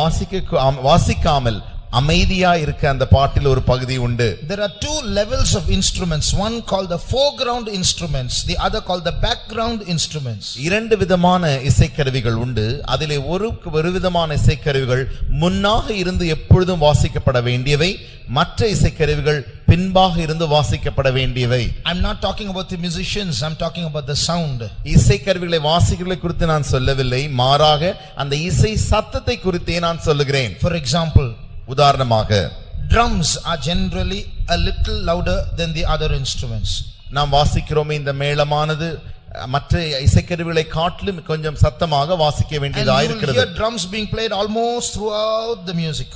வாசிக்காமல் அமைதியா இருக்க அந்த பாட்டில் ஒரு பகுதி உண்டு. There are two levels of instruments, one called the foreground instruments, the other called the background instruments. இரண்டு விதமான இசைக்கருவிகள் உண்டு. அதிலே ஒரு விதமான இசைக்கருவிகள் முன்னாக இருந்து எப்பொழுதும் வாசிக்கப்பட வேண்டியவை, மற்ற இசைக்கருவிகள் பின்பாக இருந்து வாசிக்கப்பட வேண்டியவை. I'm not talking about the musicians, I'm talking about the sound. இசைக்கருவிகளை வாசிக்கிறதை குறித்து நான் சொல்லவில்லை, மாறாக அந்த இசை சத்தத்தை குறித்தே நான் சொல்லுகிறேன். For example, உதாரணமாக, drums are generally a little louder than the other instruments. நாம் வாசிக்கிறோமே இந்த மேளமானது மற்ற இசைக்கருவிகளை காட்டிலும் கொஞ்சம் சத்தமாக வாசிக்க வேண்டியதாக இருக்கிறது. And you will hear drums being played almost throughout the music.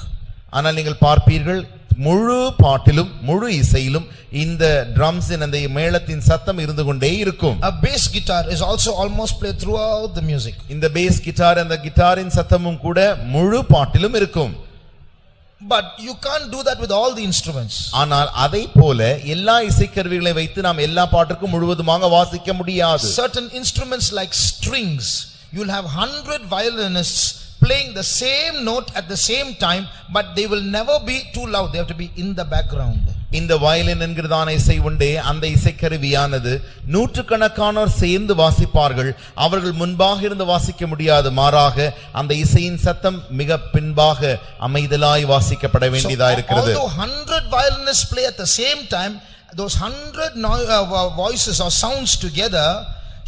ஆனால் நீங்கள் பார்ப்பீர்கள் முழு பாட்டிலும் முழு இசையிலும் இந்த ட்ரம்ஸின் அந்த மேளத்தின் சத்தம் இருந்து கொண்டே இருக்கும். A bass guitar is also almost played throughout the music. இந்த பேஸ் கிட்டார், அந்த கிட்டாரின் சத்தமும் கூட முழு பாட்டிலும் இருக்கும். But you can't do that with all the instruments. ஆனால் அதை போல எல்லா இசைக்கருவிகளை வைத்து நாம் எல்லா பாட்டுக்கும் முழுவதுமாக வாசிக்க முடியாது. Certain instruments like strings, you'll have 100 violinists playing the same note at the same time, but they will never be too loud, they have to be in the background. இந்த வயலின் என்கிறதான இசை உண்டே, அந்த இசைக்கருவியானது நூற்றுக்கணக்கானோர் சேர்ந்து வாசிப்பார்கள். அவர்கள் முன்பாக இருந்து வாசிக்க முடியாது, மாறாக அந்த இசையின் சத்தம் மிக பின்பாக அமைதலாய் வாசிக்கப்பட வேண்டியதா இருக்கிறது. Although 100 violinists play at the same time, those 100 voices or sounds together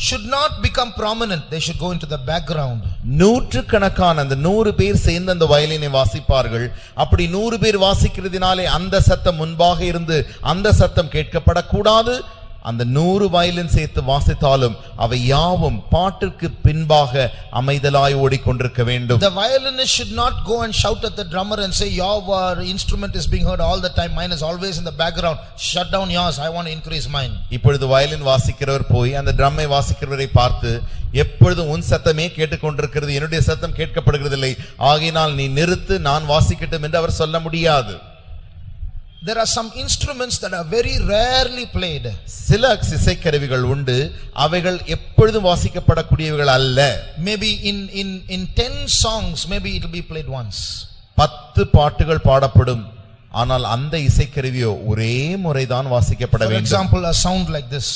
should not become prominent, they should go into the background. நூற்றுக்கணக்கான அந்த 100 பேர் சேர்ந்து அந்த வயலினை வாசிப்பார்கள். அப்படி 100 பேர் வாசிக்கிறதுனாலே அந்த சத்தம் முன்பாக இருந்து அந்த சத்தம் கேட்கப்படக்கூடாது. அந்த 100 வயலின் சேர்த்து வாசித்தாலும் அவை யாவும் பாட்டிற்கு பின்பாக அமைதலாய் ஓடிக்கொண்டிருக்க வேண்டும். The violinist should not go and shout at the drummer and say, your instrument is being heard all the time, mine is always in the background, shut down yours, I want to increase mine. இப்பொழுது வயலின் வாசிக்கிறவர் போய் அந்த ட்ரம்மை வாசிக்கிறவரை பார்த்து, எப்பொழுதும் உன் சத்தமே கேட்டுக்கொண்டிருக்கிறது, என்னுடைய சத்தம் கேட்கப்படுகிறதில்லை, ஆகையினால் நீ நிறுத்து, நான் வாசிக்கட்டும் என்று அவர் சொல்ல முடியாது. There are some instruments that are very rarely played. சில இசைக்கருவிகள் உண்டு, அவைகள் எப்பொழுதும் வாசிக்கப்படக்கூடியவைகள் அல்ல. Maybe in 10 songs maybe it will be played once. 10 பாட்டுகள் பாடப்படும், ஆனால் அந்த இசைக்கருவியோ ஒரே முறைதான் வாசிக்கப்பட வேண்டும். For example, a sound like this.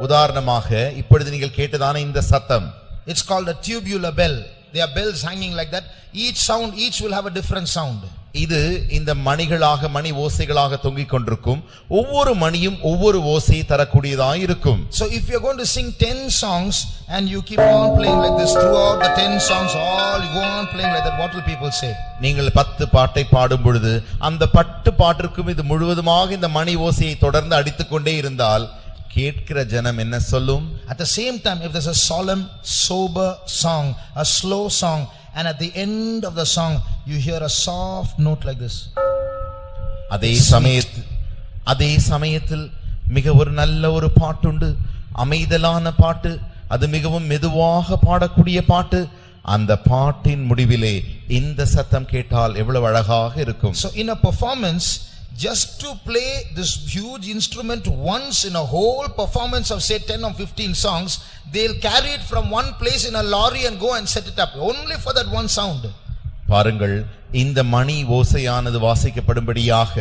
உதாரணமாக இப்பொழுது நீங்கள் கேட்டதான இந்த சத்தம், it's called a tubular bell. There are bells hanging like that, each will have a different sound. இது இந்த மணிகளாக மணி ஓசைகளாக தொங்கிக் கொண்டிருக்கும். ஒவ்வொரு மணியும் ஒவ்வொரு ஓசையை தரக்கூடியதாக இருக்கும். So if you are going to sing 10 songs and you keep on playing like this throughout the 10 songs, all you go on playing like that, what will people say? நீங்கள் 10 பாட்டை பாடும் பொழுது அந்த 10 பாட்டிற்கும் இது முழுவதுமாக இந்த மணி ஓசையை தொடர்ந்து அடித்துக்கொண்டே இருந்தால் கேட்கிற ஜனம் என்ன சொல்லும்? At the same time, if there's a solemn, sober song, a slow song, and at the end of the song you hear a soft note like this, அதே சமயத்தில் மிக ஒரு நல்ல ஒரு பாட்டுண்டு, அமைதலான பாட்டு, அது மிகவும் மெதுவாக பாடக்கூடிய பாட்டு. அந்த பாட்டின் முடிவிலே இந்த சத்தம் கேட்டால் எவ்வளவு அழகாக இருக்கும். So in a performance, just to play this huge instrument once in a whole performance of say 10 or 15 songs, they'll carry it from one place in a lorry and go and set it up only for that one sound. பாருங்கள், இந்த மணி ஓசையானது வாசிக்கப்படும்படியாக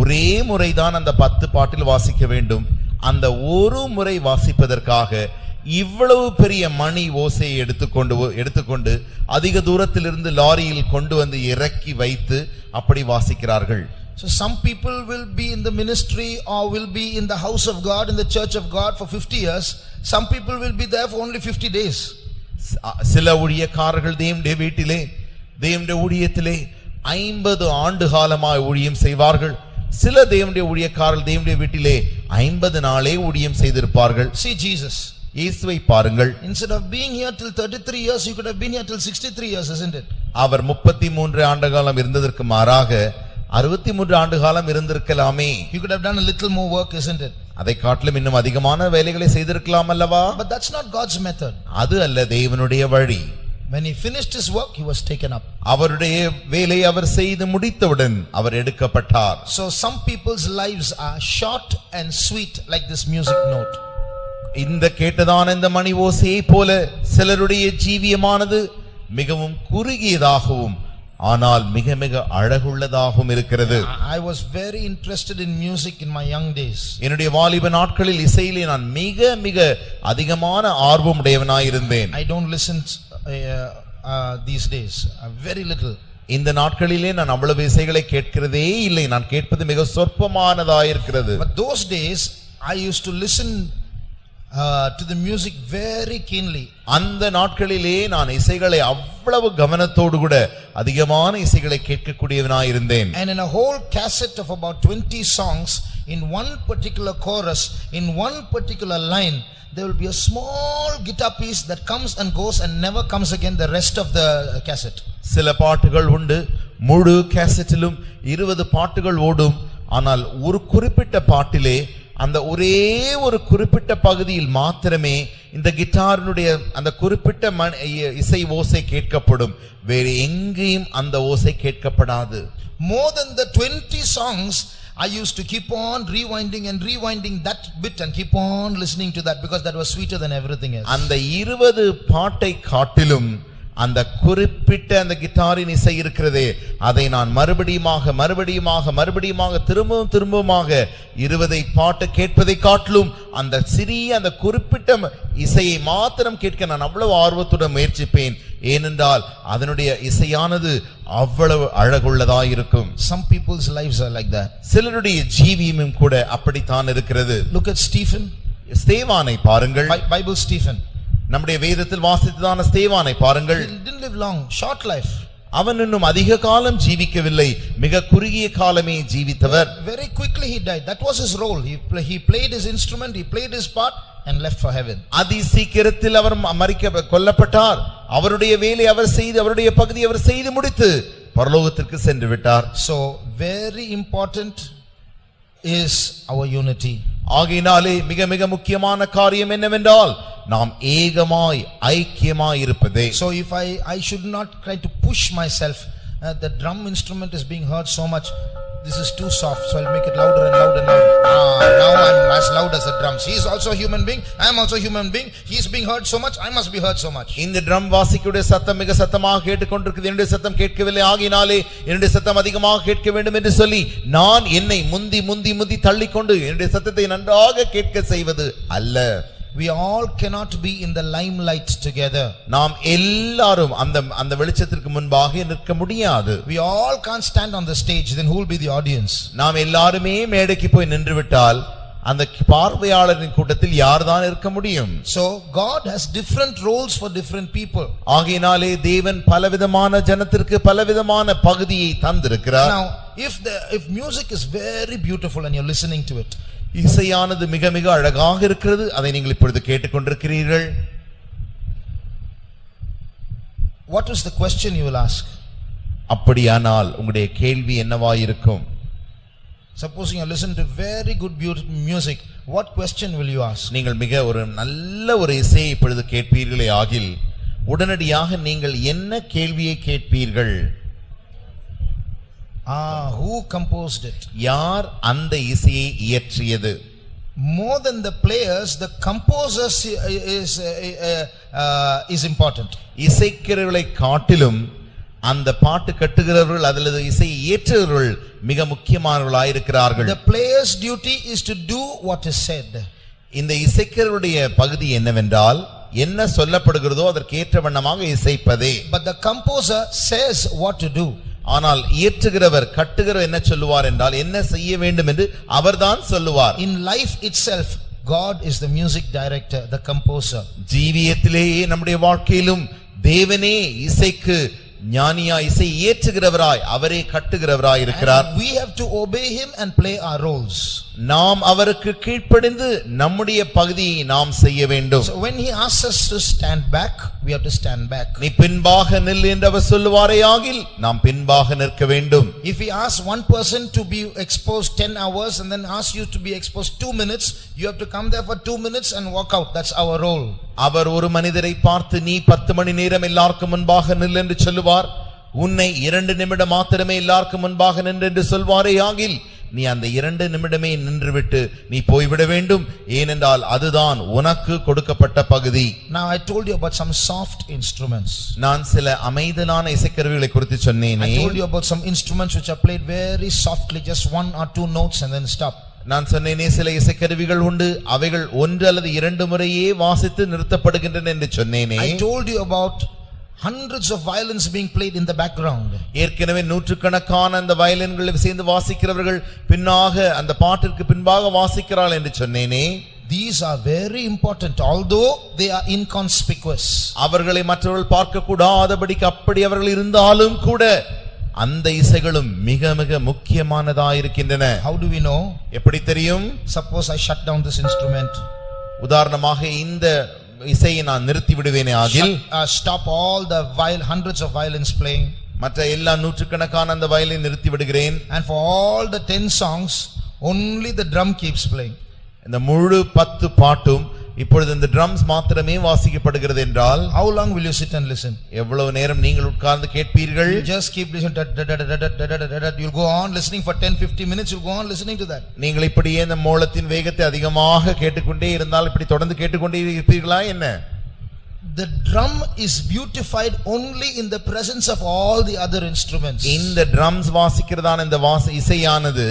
ஒரே முறைதான் அந்த 10 பாட்டில் வாசிக்க வேண்டும். அந்த ஒரு முறை வாசிப்பதற்காக இவ்வளவு பெரிய மணி ஓசையை எடுத்துக்கொண்டு அதிக தூரத்திலிருந்து லாரியில் கொண்டு வந்து இறக்கி வைத்து அப்படி வாசிக்கிறார்கள். So some people will be in the ministry or will be in the house of God, in the church of God for 50 years. Some people will be there for only 50 days. சில ஊழியக்காரர்கள் தேவனுடைய வீட்டிலே, தேவனுடைய ஊழியத்திலே 50 ஆண்டு காலமாய் ஊழியம் செய்வார்கள். சில தேவனுடைய ஊழியக்காரர்கள் தேவனுடைய வீட்டிலே 50 நாளே ஊழியம் செய்திருப்பார்கள். See Jesus. இயேசுவை பாருங்கள். Instead of being here till 33 years, you could have been here till 63 years, isn't it? அவர் 33 ஆண்டு காலம் இருந்ததற்கு மாறாக 63 ஆண்டு காலம் இருந்திருக்கலாமே. You could have done a little more work, isn't it? அதை காட்டிலும் இன்னும் அதிகமான வேலைகளை செய்திருக்கலாம் அல்லவா? But that's not God's method. அது அல்ல தேவனுடைய வழி. When he finished his work, he was taken up. அவருடைய வேலையை அவர் செய்து முடித்தவுடன் அவர் எடுக்கப்பட்டார். So some people's lives are short and sweet like this music note. இந்த கேட்டதான இந்த மணி ஓசையை போல சிலருடைய ஜீவியமானது மிகவும் குறுகியதாகவும் ஆனால் மிக மிக அழகுள்ளதாகவும் இருக்கிறது. I was very interested in music in my young days. என்னுடைய வாலிப நாட்களில் இசையிலே நான் மிக மிக அதிகமான ஆர்வம் உடையவனாய் இருந்தேன். I don't listen these days, very little. இந்த நாட்களிலே நான் அவ்வளவு இசைகளை கேட்கிறதே இல்லை. நான் கேட்பது மிக சொற்பமானதாய் இருக்கிறது. But those days I used to listen to the music very keenly. அந்த நாட்களிலே நான் இசைகளை அவ்வளவு கவனத்தோடு கூட அதிகமான இசைகளை கேட்கக்கூடியவனாய் இருந்தேன். And in a whole cassette of about 20 songs, in one particular chorus, in one particular line, there will be a small guitar piece that comes and goes and never comes again the rest of the cassette. சில பாட்டுகள் உண்டு, முழு கேசட்டிலும் 20 பாட்டுகள் ஓடும். ஆனால் ஒரு குறிப்பிட்ட பாட்டிலே அந்த ஒரே ஒரு குறிப்பிட்ட பகுதியில் மாத்திரமே இந்த கிட்டாரினுடைய அந்த குறிப்பிட்ட இசை ஓசை கேட்கப்படும். வேறு எங்கேயும் அந்த ஓசை கேட்கப்படாது. More than the 20 songs, I used to keep on rewinding that bit and keep on listening to that because that was sweeter than everything else. அந்த 20 பாட்டை காட்டிலும் அந்த குறிப்பிட்ட அந்த கிட்டாரின் இசை இருக்கிறதே, அதை நான் மறுபடியுமாக திரும்பவுமாக 20 பாட்டு கேட்பதை காட்டிலும் அந்த சிறிய அந்த குறிப்பிட்ட இசையை மாத்திரம் கேட்க நான் அவ்வளவு ஆர்வத்துடன் முயற்சிப்பேன். ஏனென்றால் அதனுடைய இசையானது அவ்வளவு அழகுள்ளதாய் இருக்கும். Some people's lives are like that. சிலருடைய ஜீவியமும் கூட அப்படித்தான் இருக்கிறது. Look at Stephen. ஸ்தேவானை பாருங்கள். Bible Stephen. நம்முடைய வேதத்தில் வாசித்ததான ஸ்தேவானை பாருங்கள். He didn't live long, short life. அவன் இன்னும் அதிக காலம் ஜீவிக்கவில்லை, மிக குறுகிய காலமே ஜீவித்தவர். Very quickly he died. That was his role. He played his instrument, he played his part and left for heaven. அதி சீக்கிரத்தில் அவர் கொல்லப்பட்டார். அவருடைய வேலை அவர் செய்து, அவருடைய பகுதி அவர் செய்து முடித்து பரலோகத்திற்கு சென்று விட்டார். So very important is our unity. ஆகையினாலே மிக மிக முக்கியமான காரியம் என்னவென்றால் நாம் ஏகமாய் ஐக்கியமாய் இருப்பதே. So if I should not try to push myself, the drum instrument is being heard so much, this is too soft, so I'll make it louder and louder and louder. Now I'm as loud as the drums. He is also a human being, I am also a human being. He is being heard so much, I must be heard so much. இந்த drum வாசிக்குடைய சத்தம் மிக சத்தமாக கேட்டுக்கொண்டிருக்கிறது, என்னுடைய சத்தம் கேட்கவில்லை, ஆகினாலே என்னுடைய சத்தம் அதிகமாக கேட்க வேண்டும் என்று சொல்லி நான் என்னை முந்தி தள்ளிக்கொண்டு என்னுடைய சத்தத்தை நன்றாக கேட்க செய்வது அல்ல. we all cannot be in the limelight together. நாம் எல்லாரும் அந்த வெளிச்சத்திற்கு முன்பாக நிற்க முடியாது. We all can't stand on the stage, then who will be the audience? நாம் எல்லாருமே மேடைக்கு போய் நின்று விட்டால் அந்த பார்வையாளரின் கூட்டத்தில் யார்தான் இருக்க முடியும்? So God has different roles for different people. ஆகையினாலே தேவன் பலவிதமான ஜனத்திற்கு பலவிதமான பகுதியை தந்திருக்கிறார். Now if music is very beautiful and you're listening to it, இசையானது மிக மிக அழகாக இருக்கிறது, அதை நீங்கள் இப்பொழுது கேட்டுக்கொண்டிருக்கிறீர்கள். what is the question you will ask? அப்படியானால் உங்களுடைய கேள்வி என்னவாயிருக்கும்? Supposing you listen to very good music, what question will you ask? நீங்கள் மிக ஒரு நல்ல ஒரு இசையை இப்பொழுது கேட்பீர்களே ஆகில் உடனடியாக நீங்கள் என்ன கேள்வியை கேட்பீர்கள்? Who composed it? யார் அந்த இசையை இயற்றியது? More than the players, the composers is important. இசைக்கிறவர்களை காட்டிலும் அந்த பாட்டு கட்டுகிறவர்கள் அல்லது இசை இயற்றுகிறவர்கள் மிக முக்கியமானவர்களாய் இருக்கிறார்கள். The player's duty is to do what is said. இந்த இசைக்கிறவருடைய பகுதி என்னவென்றால் என்ன சொல்லப்படுகிறதோ அதற்கு ஏற்ற வண்ணமாக இசைப்பதே. But the composer says what to do. ஆனால் இயற்றுகிறவர் கட்டுகிறவர் என்ன சொல்லுவார் என்றால் என்ன செய்ய வேண்டும் என்று அவர்தான் சொல்லுவார். In life itself, God is the music director, the composer. ஜீவியத்திலேயே நம்முடைய வாழ்க்கையிலும் தேவனே இசைக்கு ஞானியா இசை இயற்றுகிறவராய் அவரே கட்டுகிறவராய் இருக்கிறார். We have to obey him and play our roles. நாம் அவருக்கு கீழ்ப்படிந்து நம்முடைய பகுதியை நாம் செய்ய வேண்டும். So when he asks us to stand back, we have to stand back. நீ பின்பாக நில் என்று அவர் சொல்லுவாரேயாகில் நாம் பின்பாக நிற்க வேண்டும். If he asks one person to be exposed 10 hours and then asks you to be exposed 2 minutes, you have to come there for 2 minutes and walk out. That's our role. அவர் ஒரு மனிதரை பார்த்து நீ 10 மணி நேரம் எல்லாருக்கும் முன்பாக நில் என்று சொல்லுவார். உன்னை 2 நிமிடம் மாத்திரமே எல்லாருக்கும் முன்பாக நின்று என்று சொல்வாரேயாகில் நீ அந்த 2 நிமிடமே நின்றுவிட்டு நீ போய்விட வேண்டும். ஏனென்றால் அதுதான் உனக்கு கொடுக்கப்பட்ட பகுதி. Now I told you about some soft instruments. நான் சில அமைதலான இசைக்கருவிகளை குறித்து சொன்னேனே. I told you about some instruments which are played very softly, just 1 or 2 notes and then stop. நான் சொன்னேனே சில இசைக்கருவிகள் உண்டு, அவைகள் 1 அல்லது 2 முறையே வாசித்து நிறுத்தப்படுகின்றன என்று சொன்னேனே. I told you about hundreds of violins being played in the background. ஏற்கனவே நூற்றுக்கணக்கான அந்த வயலின்களை சேர்ந்து வாசிக்கிறவர்கள் பின்னாக அந்த பாட்டிற்கு பின்பாக வாசிக்கிறாள் என்று சொன்னேனே. These are very important, although they are inconspicuous. அவர்களை மற்றவர்கள் பார்க்க கூடாதபடிக்கு அப்படி அவர்கள் இருந்தாலும் கூட அந்த இசைகளும் மிக மிக முக்கியமானதாயிருக்கின்றன. How do we know? எப்படி தெரியும்? Suppose I shut down this instrument. உதாரணமாக இந்த இசையை நான் நிறுத்தி விடுவேனே ஆகில், stop all the hundreds of violins playing, மற்ற எல்லா நூற்றுக்கணக்கான அந்த வயலின் நிறுத்தி விடுகிறேன். and for all the 10 songs only the drum keeps playing. இந்த முழு 10 பாட்டும் இப்பொழுது இந்த drums மாத்திரமே வாசிக்கப்படுகிறது என்றால் how long will you sit and listen? எவ்வளவு நேரம் நீங்கள் உட்கார்ந்து கேட்பீர்கள்? You just keep listening, you'll go on listening for 10-15 minutes, you'll go on listening to that. நீங்கள் இப்படியே இந்த மோளத்தின் வேகத்தை அதிகமாக கேட்டுக்கொண்டே இருந்தால் இப்படி தொடர்ந்து கேட்டுக்கொண்டே இருப்பீர்களா என்ன? The drum is beautified only in the presence of all the other instruments. இந்த drums வாசிக்கிறதான இந்த இசையானது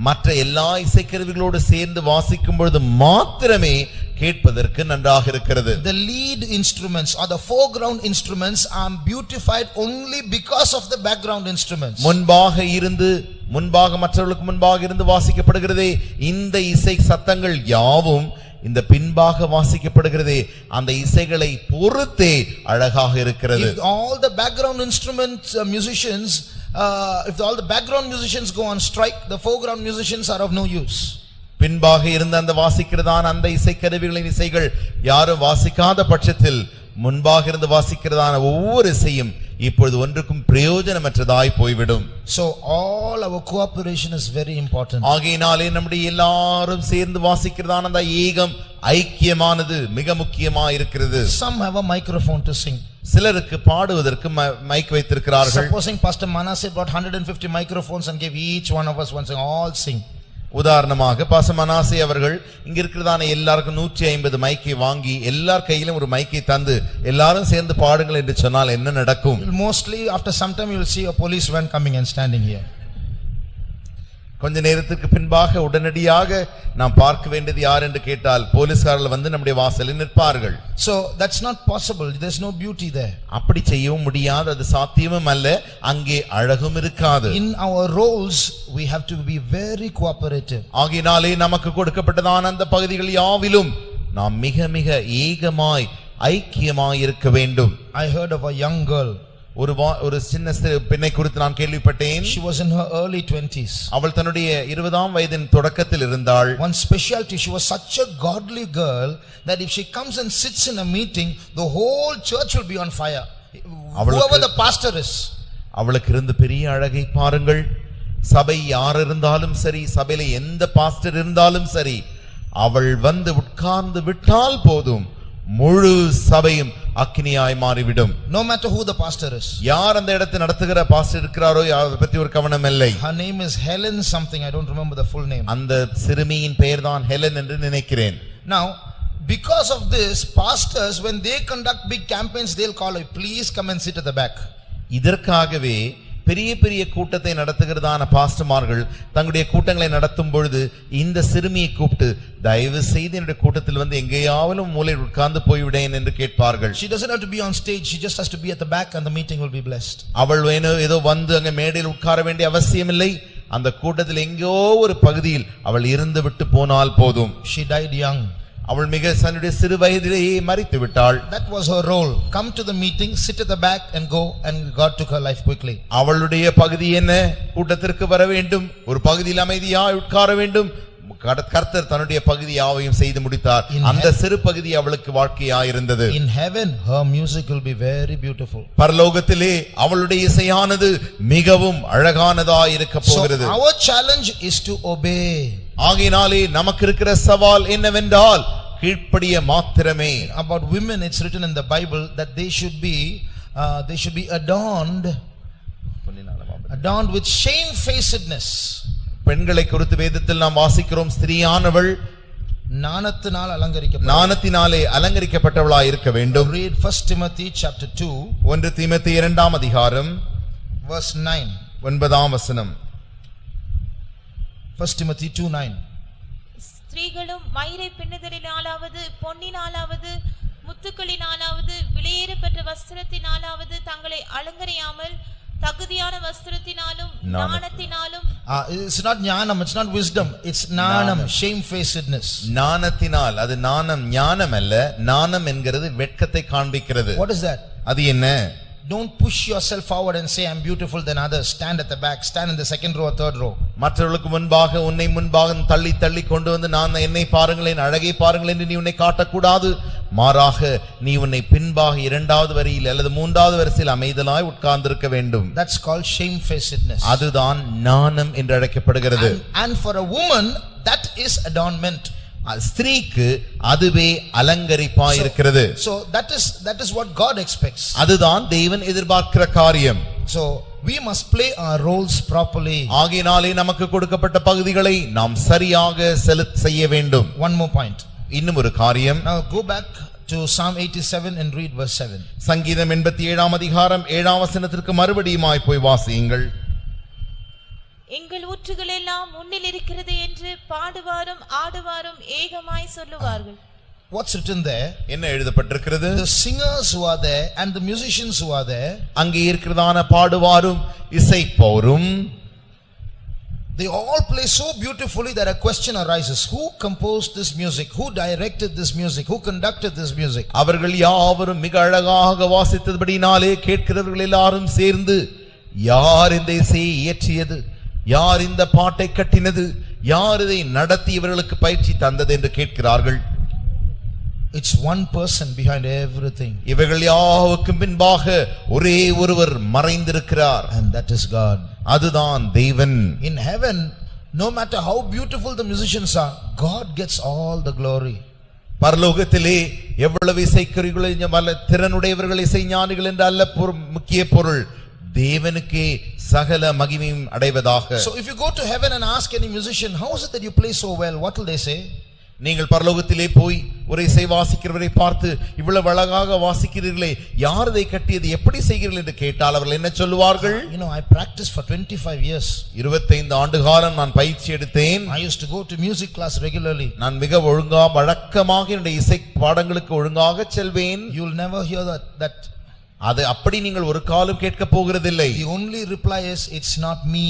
மற்ற எல்லா இசைக்கருவிகளோடு சேர்ந்து வாசிக்கும் பொழுது மாத்திரமே கேட்பதற்கு நன்றாக இருக்கிறது. The lead instruments or the foreground instruments are beautified only because of the background instruments. முன்பாக மற்றவர்களுக்கு முன்பாக இருந்து வாசிக்கப்படுகிறதே இந்த இசை சத்தங்கள் யாவும் இந்த பின்பாக வாசிக்கப்படுகிறதே அந்த இசைகளை பொறுத்தே அழகாக இருக்கிறது. If all the background instruments musicians if all the background musicians go on strike, the foreground musicians are of no use. பின்பாக இருந்த அந்த வாசிக்கிறதான அந்த இசைக்கருவிகளின் இசைகள் யாரும் வாசிக்காத பட்சத்தில் முன்பாக இருந்து வாசிக்கிறதான ஒவ்வொரு இசையும் இப்பொழுது ஒன்றுக்கும் பிரயோஜனமற்றதாய் போய்விடும். So all our cooperation is very important. ஆகையினாலே நம்முடைய எல்லாரும் சேர்ந்து வாசிக்கிறதான அந்த ஏகம் ஐக்கியமானது மிக முக்கியமாக இருக்கிறது. Some have a microphone to sing. சிலருக்கு பாடுவதற்கு மைக் வைத்திருக்கிறார்கள். Supposing Pastor Manasseh brought 150 microphones and gave each one of us one sing, all sing. உதாரணமாக பாஸ்டர் மனாசே அவர்கள் இங்க இருக்கிறதான எல்லாருக்கும் 150 மைக்கை வாங்கி எல்லார் கையிலும் ஒரு மைக்கை தந்து எல்லாரும் சேர்ந்து பாடுங்கள் என்று சொன்னால் என்ன நடக்கும்? Mostly after some time you will see a police van coming and standing here. கொஞ்ச நேரத்துக்கு பின்பாக உடனடியாக நாம் பார்க்க வேண்டியது யார் என்று கேட்டால் போலீஸ்காரர்கள் வந்து நம்முடைய வாசலில் நிற்பார்கள். So that's not possible. There's no beauty there. அப்படி செய்யவும் முடியாது, அது சாத்தியமும் அல்ல, அங்கே அழகும் இருக்காது. In our roles we have to be very cooperative. ஆகையினாலே நமக்கு கொடுக்கப்பட்டதான அந்த பகுதிகள் யாவிலும் நாம் மிக மிக ஏகமாய் ஐக்கியமாய் இருக்க வேண்டும். I heard of a young girl. ஒரு சின்ன பெண்ணை குறித்து நான் கேள்விப்பட்டேன். She was in her early 20s. அவள் தன்னுடைய 20ஆம் வயதின் தொடக்கத்தில் இருந்தாள். One specialty, she was such a godly girl that if she comes and sits in a meeting, the whole church will be on fire. Whoever the pastor is. அவளுக்கு இருந்த பெரிய அழகை பாருங்கள். சபை யார் இருந்தாலும் சரி, சபையில எந்த பாஸ்டர் இருந்தாலும் சரி, அவள் வந்து உட்கார்ந்து விட்டால் போதும் முழு சபையும் அக்கினியாய் மாறிவிடும். No matter who the pastor is. யார் அந்த இடத்தை நடத்துகிற பாஸ்டர் இருக்கிறாரோ அதை பத்தி ஒரு கவனம் இல்லை. Her name is Helen something, I don't remember the full name. அந்த சிறுமியின் பெயர் தான் ஹெலன் என்று நினைக்கிறேன். Now because of this, pastors when they conduct big campaigns, they'll call you, please come and sit at the back. இதற்காகவே பெரிய பெரிய கூட்டத்தை நடத்துகிறதான பாஸ்டர்மார்கள் தங்களுடைய கூட்டங்களை நடத்தும் பொழுது இந்த சிறுமியை கூப்பிட்டு தயவு செய்து என்னுடைய கூட்டத்தில் வந்து எங்கேயாவது மூலையில் உட்கார்ந்து போய்விடேன் என்று கேட்பார்கள். She doesn't have to be on stage, she just has to be at the back and the meeting will be blessed. அவள் ஏதோ வந்து அங்கே மேடையில் உட்கார வேண்டிய அவசியமில்லை. அந்த கூட்டத்தில் எங்கோ ஒரு பகுதியில் அவள் இருந்து விட்டு போனால் போதும். She died young. அவள் மிக தன்னுடைய சிறு வயதிலேயே மரித்து விட்டாள். That was her role. Come to the meeting, sit at the back and go, and God took her life quickly. அவளுடைய பகுதி என்ன? கூட்டத்திற்கு வர வேண்டும், ஒரு பகுதியில் அமைதியாய் உட்கார வேண்டும். கர்த்தர் தன்னுடைய பகுதி யாவையும் செய்து முடித்தார். அந்த சிறு பகுதி அவளுக்கு வாழ்க்கையாய் இருந்தது. In heaven her music will be very beautiful. பரலோகத்திலே அவளுடைய இசையானது மிகவும் அழகானதாய் இருக்க போகிறது. So our challenge is to obey. ஆகையினாலே நமக்கு இருக்கிற சவால் என்னவென்றால் கீழ்ப்படிய மாத்திரமே. About women it's written in the Bible that they should be adorned with shamefacedness. பெண்களை குறித்து வேதத்தில் நாம் வாசிக்கிறோம், ஸ்திரீயானவள் நாணத்தினாலே அலங்கரிக்கப்பட்டவளாய் இருக்க வேண்டும். Read 1 Timothy chapter 2. 1 தீமோத்தேயு 2ஆம் அதிகாரம் verse 9. 9ஆம் வசனம். 1 Timothy 2:9. ஸ்திரீகளும் மயிரை பின்னுதலினாலாவது பொன்னினாலாவது முத்துக்களினாலாவது விலையேறப்பட்ட வஸ்திரத்தினாலாவது தங்களை அலங்கரியாமல் தகுதியான வஸ்திரத்தினாலும் ஞானத்தினாலும். It's not ஞானம், it's not wisdom, it's நாணம், shamefacedness. ஞானத்தினால், அது நாணம், ஞானம் அல்ல. நாணம் என்கிறது வெட்கத்தை காண்பிக்கிறது. What is that? அது என்ன? Don't push yourself forward and say I'm beautiful than others. Stand at the back, stand in the second row or third row. மற்றவர்களுக்கு முன்பாக உன்னை முன்பாக தள்ளி தள்ளி கொண்டு வந்து நான் என்னை பாருங்களேன், அழகை பாருங்களேன் என்று நீ உன்னை காட்டக்கூடாது. மாறாக நீ உன்னை பின்பாக 2வது வரியில் அல்லது 3வது வரிசையில் அமைதலாய் உட்கார்ந்திருக்க வேண்டும். That's called shamefacedness. அதுதான் நாணம் என்று அழைக்கப்படுகிறது. And for a woman that is adornment. ஸ்திரீக்கு அதுவே அலங்கரிப்பாய் இருக்கிறது. So that is what God expects. அதுதான் தேவன் எதிர்பார்க்கிற காரியம். So we must play our roles properly. ஆகையினாலே நமக்கு கொடுக்கப்பட்ட பகுதிகளை நாம் சரியாக செய்ய வேண்டும். One more point. இன்னும் ஒரு காரியம். Now go back to Psalm 87 and read verse 7. சங்கீதம் 87ஆம் அதிகாரம் 7ஆம் வசனத்திற்கு மறுபடியுமாய் போய் வாசியுங்கள். எங்கள் ஊற்றுகள் எல்லாம் முன்னில் இருக்கிறது என்று பாடுவாரும் ஆடுவாரும் ஏகமாய் சொல்லுவார்கள். What's written there? என்ன எழுதப்பட்டிருக்கிறது? The singers who are there and the musicians who are there, அங்கே இருக்கிறதான பாடுவாரும் இசைப்போரும், they all play so beautifully that a question arises. Who composed this music? Who directed this music? Who conducted this music? அவர்கள் யாவரும் மிக அழகாக வாசித்தபடினாலே கேட்கிறவர்கள் எல்லாரும் சேர்ந்து யார் இந்த இசையை இயற்றியது, யார் இந்த பாட்டை கட்டினது, யார் இதை நடத்தி இவர்களுக்கு பயிற்சி தந்தது என்று கேட்கிறார்கள். It's one person behind everything. இவர்கள் யாவுக்கும் பின்பாக ஒரே ஒருவர் மறைந்திருக்கிறார். And that is God. அதுதான் தேவன். In heaven, no matter how beautiful the musicians are, God gets all the glory. பரலோகத்திலே எவ்வளவு இசைக்கருவிகள் திறனுடையவர்கள் இசைஞானிகள் என்று அல்ல முக்கிய பொருள், தேவனுக்கே சகல மகிமையும் அடைவதாக. So if you go to heaven and ask any musician, how is it that you play so well, what will they say? நீங்கள் பரலோகத்திலே போய் ஒரு இசை வாசிக்கிறவரை பார்த்து இவ்வளவு அழகாக வாசிக்கிறீர்களே, யார் இதை கட்டியது, எப்படி செய்கிறீர்கள் என்று கேட்டால் அவர்கள் என்ன சொல்லுவார்கள்? I practiced for 25 years. 25 ஆண்டு காலம் நான் பயிற்சி எடுத்தேன். I used to go to music class regularly. நான் மிக வழக்கமாக என்னுடைய இசை பாடங்களுக்கு ஒழுங்காக செல்வேன். You will never hear that. அது அப்படி நீங்கள் ஒரு காலம் கேட்க போகிறதில்லை. The only reply is, it's not me,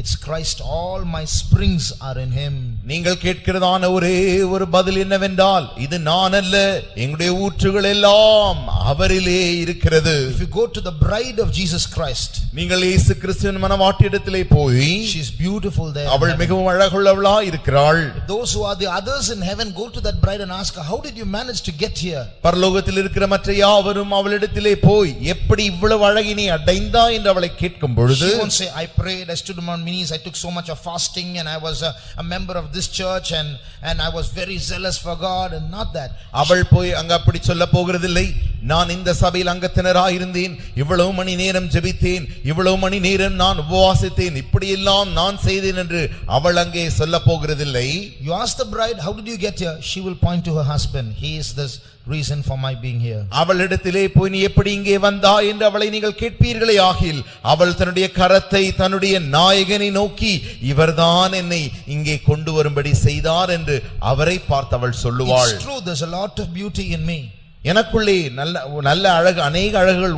it's Christ. All my springs are in him. நீங்கள் கேட்கிறதான ஒரே ஒரு பதில் என்னவென்றால், இது நான் அல்ல, எங்களுடைய ஊற்றுகள் எல்லாம் அவரிலே இருக்கிறது. If you go to the bride of Jesus Christ, நீங்கள் இயேசு கிறிஸ்துவின் மணவாட்டியிடத்திலே போய், she is beautiful there. அவள் மிகவும் அழகுள்ளவளாய் இருக்கிறாள். Those who are the others in heaven go to that bride and ask her, how did you manage to get here? பரலோகத்தில் இருக்கிற மற்ற யாவரும் அவளிடத்திலே போய், எப்படி இவ்வளவு அழகினை அடைந்தாய் என்று அவளை கேட்கும் பொழுது, she won't say, I prayed, I stood on my knees, I took so much of fasting, and I was a member of this church, and I was very zealous for God, and not that. அவள் போய் அங்க அப்படி சொல்ல போகிறதில்லை, நான் இந்த சபையில் அங்கத்தினராய் இருந்தேன், இவ்வளவு மணி நேரம் ஜெபித்தேன், இவ்வளவு மணி நேரம் நான் உபவாசித்தேன், இப்படி எல்லாம் நான் செய்தேன் என்று அவள் அங்கே சொல்ல போகிறதில்லை. You ask the bride, how did you get here? She will point to her husband. He is the reason for my being here. அவளிடத்திலே போய், நீ எப்படி இங்கே வந்தாய் என்று அவளை நீங்கள் கேட்பீர்களே ஆகில், அவள் தன்னுடைய கரத்தை தன்னுடைய நாயகனை நோக்கி, இவர்தான் என்னை இங்கே கொண்டு வரும்படி செய்தார் என்று அவரை பார்த்து அவள் சொல்லுவாள். It's true, there's a lot of beauty in me. எனக்குள்ளே நல்ல அழகு, அநேக அழகுகள்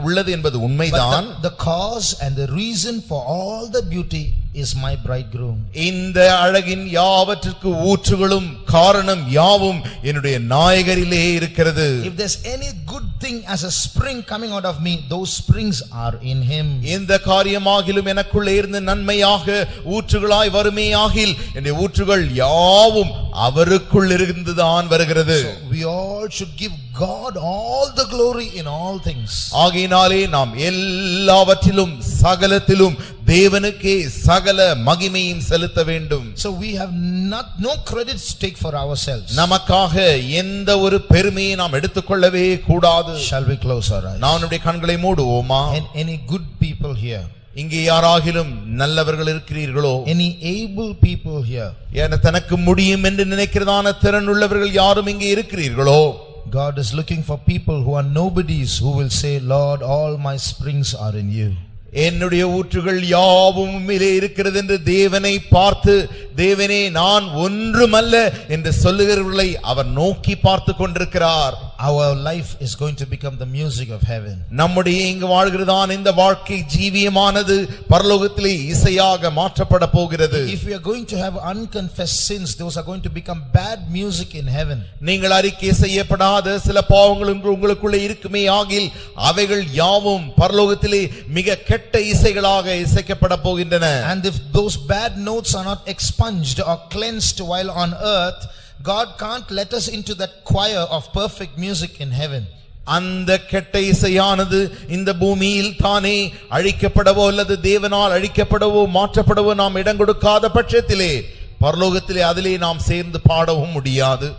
உள்ளது என்பது உண்மைதான். The cause and the reason for all the beauty is my bridegroom. இந்த அழகின் யாவற்றிற்கு ஊற்றுகளும் காரணம் யாவும் என்னுடைய நாயகரிலே இருக்கிறது. If there's any good thing as a spring coming out of me, those springs are in him. இந்த காரியமாகிலும் எனக்குள்ளே இருந்து நன்மையாக ஊற்றுகளாய் வருமேயாகில், என்னுடைய ஊற்றுகள் யாவும் அவருக்குள் இருந்துதான் வருகிறது. So we all should give God all the glory in all things. ஆகையினாலே நாம் எல்லாவற்றிலும் சகலத்திலும் தேவனுக்கே சகல மகிமையும் செலுத்த வேண்டும். So we have no credits to take for ourselves. நமக்காக எந்த ஒரு பெருமையை நாம் எடுத்துக்கொள்ளவே கூடாது. Shall we close our eyes? நாம் நம்முடைய கண்களை மூடுவோமா? Any good people here? இங்கே யாராகிலும் நல்லவர்கள் இருக்கிறீர்களோ? Any able people here? தனக்கு முடியும் என்று நினைக்கிறதான திறன் உள்ளவர்கள் யாரும் இங்கே இருக்கிறீர்களோ? God is looking for people who are nobodies, who will say, Lord, all my springs are in you. என்னுடைய ஊற்றுகள் யாவும் உம்மிலே இருக்கிறது என்று தேவனை பார்த்து, தேவனே நான் ஒன்றுமல்ல என்று சொல்லுகிறவர்களை அவர் நோக்கி பார்த்து கொண்டிருக்கிறார். Our life is going to become the music of heaven. நம்முடைய இங்கு வாழ்கிறதான இந்த வாழ்க்கை ஜீவியமானது பரலோகத்திலே இசையாக மாற்றப்பட போகிறது. If we are going to have unconfessed sins, those are going to become bad music in heaven. நீங்கள் அறிக்கை செய்யப்படாத சில பாவங்கள் உங்களுக்குள்ளே இருக்குமே ஆகில், அவைகள் யாவும் பரலோகத்திலே மிக கெட்ட இசைகளாக இசைக்கப்பட போகின்றன. And if those bad notes are not expunged or cleansed while on earth, God can't let us into that choir of perfect music in heaven. அந்த கெட்ட இசையானது இந்த பூமியில் தானே அழிக்கப்படவோ அல்லது தேவனால் அழிக்கப்படவோ மாற்றப்படவோ நாம் இடம் கொடுக்காத பட்சத்திலே பரலோகத்திலே அதிலே நாம் சேர்ந்து பாடவும் முடியாது.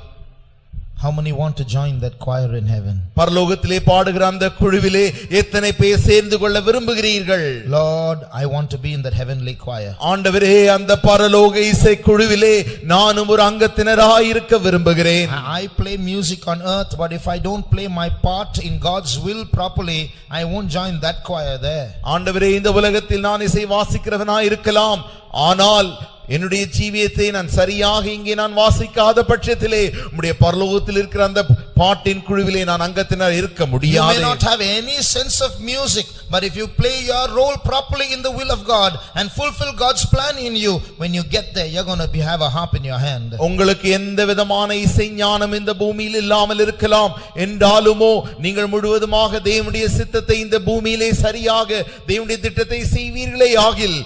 How many want to join that choir in heaven? பரலோகத்திலே பாடுகிற அந்த குழுவிலே எத்தனை பேர் சேர்ந்து கொள்ள விரும்புகிறீர்கள்? Lord, I want to be in that heavenly choir. ஆண்டவரே, அந்த பரலோக இசை குழுவிலே நானும் ஒரு அங்கத்தினராய் இருக்க விரும்புகிறேன். I play music on earth, but if I don't play my part in God's will properly, I won't join that choir there. ஆண்டவரே, இந்த உலகத்தில் நான் இசை வாசிக்கிறவனாய் இருக்கலாம், ஆனால் என்னுடைய ஜீவியத்தை நான் சரியாக இங்கே நான் வாசிக்காத பட்சத்திலே உம்முடைய பரலோகத்தில் இருக்கிற அந்த பாட்டின் குழுவிலே நான் அங்கத்தினர் இருக்க முடியாது. You may not have any sense of music, but if you play your role properly in the will of God and fulfill God's plan in you, when you get there, you're going to have a harp in your hand. உங்களுக்கு எந்த விதமான இசை ஞானம் இந்த பூமியில் இல்லாமல் இருக்கலாம் என்றாலுமோ, நீங்கள் முழுவதுமாக தேவனுடைய சித்தத்தை இந்த பூமியிலே சரியாக தேவனுடைய திட்டத்தை செய்வீர்களே ஆகில்,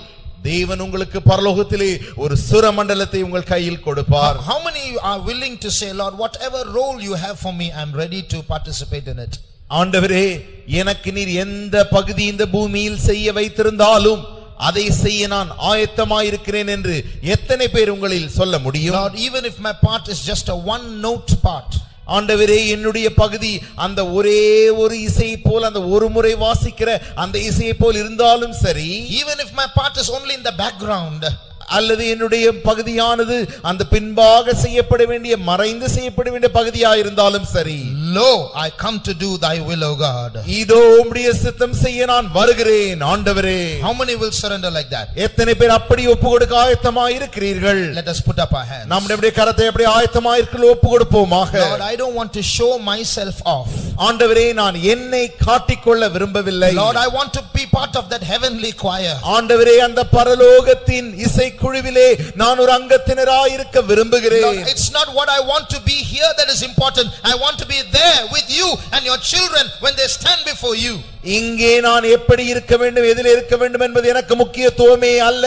தேவன் உங்களுக்கு பரலோகத்திலே ஒரு சுரமண்டலத்தை உங்கள் கையில் கொடுப்பார். How many are willing to say, Lord, whatever role you have for me, I'm ready to participate in it? ஆண்டவரே, எனக்கு நீர் எந்த பகுதி இந்த பூமியில் செய்ய வைத்திருந்தாலும் அதை செய்ய நான் ஆயத்தமாயிருக்கிறேன் என்று எத்தனை பேர் உங்களில் சொல்ல முடியும்? Lord, even if my part is just a one note part, ஆண்டவரே, என்னுடைய பகுதி அந்த ஒரே ஒரு இசை போல், அந்த ஒரு முறை வாசிக்கிற அந்த இசையை போல் இருந்தாலும் சரி, even if my part is only in the background, அல்லது என்னுடைய பகுதியானது அந்த பின்பாக செய்யப்பட வேண்டிய மறைந்து செய்யப்பட வேண்டிய பகுதியாயிருந்தாலும் சரி, lo, I come to do thy will, O God. இதோ உம்முடைய சித்தம் செய்ய நான் வருகிறேன் ஆண்டவரே. How many will surrender like that? எத்தனை பேர் அப்படி ஒப்பு கொடுக்க ஆயத்தமாய் இருக்கிறீர்கள்? Let us put up our hands. நம்முடைய கரத்தை அப்படி ஆயத்தமாய் இருக்கிற ஒப்பு கொடுப்போமாக. Lord, I don't want to show myself off. ஆண்டவரே, நான் என்னை காட்டிக்கொள்ள விரும்பவில்லை. Lord, I want to be part of that heavenly choir. ஆண்டவரே, அந்த பரலோகத்தின் இசை குழுவிலே நான் ஒரு அங்கத்தினராய் இருக்க விரும்புகிறேன். Lord, it's not what I want to be here that is important. I want to be there with you and your children when they stand before you. இங்கே நான் எப்படி இருக்க வேண்டும், எதில் இருக்க வேண்டும் என்பது எனக்கு முக்கியத்துவமே அல்ல.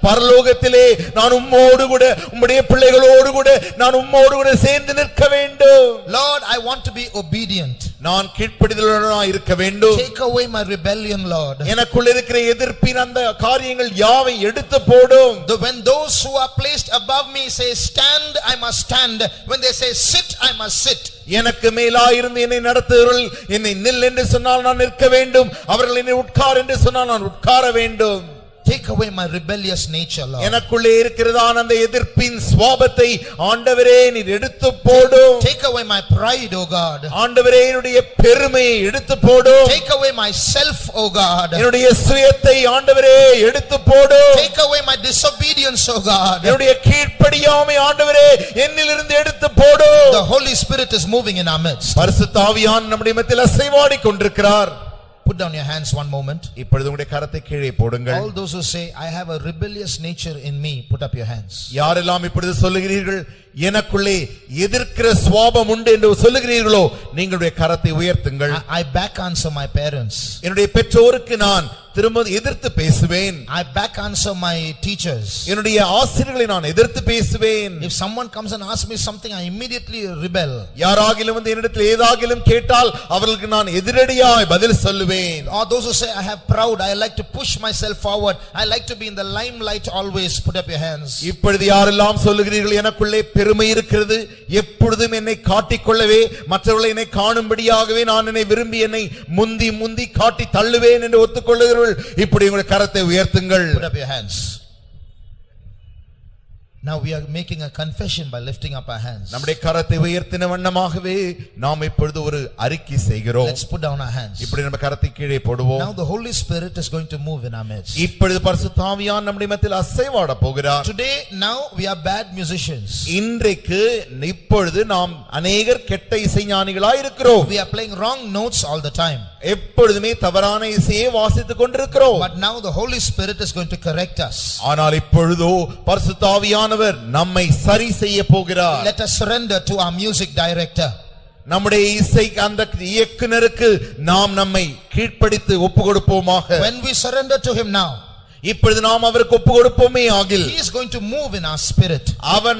பரலோகத்திலே நான் உம்மோடு கூட, உம்முடைய பிள்ளைகளோடு கூட நான் உம்மோடு கூட சேர்ந்து நிற்க வேண்டும். Lord, I want to be obedient. நான் கீழ்ப்படிதலுள்ளவனாய் இருக்க வேண்டும். Take away my rebellion, Lord. எனக்குள்ள இருக்கிற எதிர்ப்பின் அந்த காரியங்கள் யாவை எடுத்து போடும். When those who are placed above me say stand, I must stand. When they say sit, I must sit. எனக்கு மேலாயிருந்து என்னை நடத்துகிறவர்கள் என்னை நில் என்று சொன்னால் நான் நிற்க வேண்டும். அவர்கள் என்னை உட்கார் என்று சொன்னால் நான் உட்கார வேண்டும். Take away my rebellious nature, Lord. எனக்குள்ளே இருக்கிறதான அந்த எதிர்ப்பின் சுபாவத்தை ஆண்டவரே நீர் எடுத்து போடும். Take away my pride, O God. ஆண்டவரே, என்னுடைய பெருமையை எடுத்து போடும். Take away myself, O God. என்னுடைய சுயத்தை ஆண்டவரே எடுத்து போடும். Take away my disobedience, O God. என்னுடைய கீழ்ப்படியாமை ஆண்டவரே என்னிலிருந்து எடுத்து போடும். The Holy Spirit is moving in our midst. பரிசுத்த ஆவியானவர் நம்முடைய மத்தியில் அசைவாடிக் கொண்டிருக்கிறார். Put down your hands one moment. இப்பொழுது உங்களுடைய கரத்தை கீழே போடுங்கள். All those who say I have a rebellious nature in me, put up your hands. யாரெல்லாம் இப்பொழுது சொல்லுகிறீர்கள் எனக்குள்ளே எதிர்க்கிற சுபாவம் உண்டு என்று சொல்லுகிறீர்களோ நீங்களுடைய கரத்தை உயர்த்துங்கள். I back answer my parents. என்னுடைய பெற்றோருக்கு நான் திரும்ப எதிர்த்து பேசுவேன். I back answer my teachers. என்னுடைய ஆசிரியர்களை நான் எதிர்த்து பேசுவேன். If someone comes and asks me something, I immediately rebel. யாராகிலும் வந்து என்னிடத்தில் ஏதாகிலும் கேட்டால் அவர்களுக்கு நான் எதிரடியாய் பதில் சொல்லுவேன். Or those who say I have proud, I like to push myself forward, I like to be in the limelight always, put up your hands. இப்பொழுது யாரெல்லாம் சொல்லுகிறீர்கள் எனக்குள்ளே பெருமை இருக்கிறது, எப்பொழுதும் என்னை காட்டிக்கொள்ளவே, மற்றவர்களை என்னை காணும்படியாகவே நான் என்னை விரும்பி என்னை முந்தி முந்தி காட்டி தள்ளுவேன் என்று ஒத்துக்கொள்ளுகிறவர்கள் இப்படி உங்களுடைய கரத்தை உயர்த்துங்கள். Put up your hands. Now we are making a confession by lifting up our hands. நம்முடைய கரத்தை உயர்த்தின வண்ணமாகவே நாம் இப்பொழுது ஒரு அறிக்கை செய்கிறோம். Let's put down our hands. இப்படி நம்ம கரத்தை கீழே போடுவோம். Now the Holy Spirit is going to move in our midst. இப்பொழுது பரிசுத்த ஆவியானவர் நம்முடைய மத்தியில் அசைவாட போகிறார். Today now we are bad musicians. இன்றைக்கு இப்பொழுது நாம் அநேகர் கெட்ட இசைஞானிகளாய் இருக்கிறோம். We are playing wrong notes all the time. எப்பொழுதுமே தவறான இசையை வாசித்துக் கொண்டிருக்கிறோம். But now the Holy Spirit is going to correct us. ஆனால் இப்பொழுதோ பரிசுத்த ஆவியானவர் நம்மை சரி செய்ய போகிறார். Let us surrender to our music director. நம்முடைய இசை அந்த இயக்குனருக்கு நாம் நம்மை கீழ்ப்படித்து ஒப்பு கொடுப்போமாக. When we surrender to him now, இப்பொழுது நாம் அவருக்கு ஒப்பு கொடுப்போமே ஆகில் he is going to move in our spirit. அவர்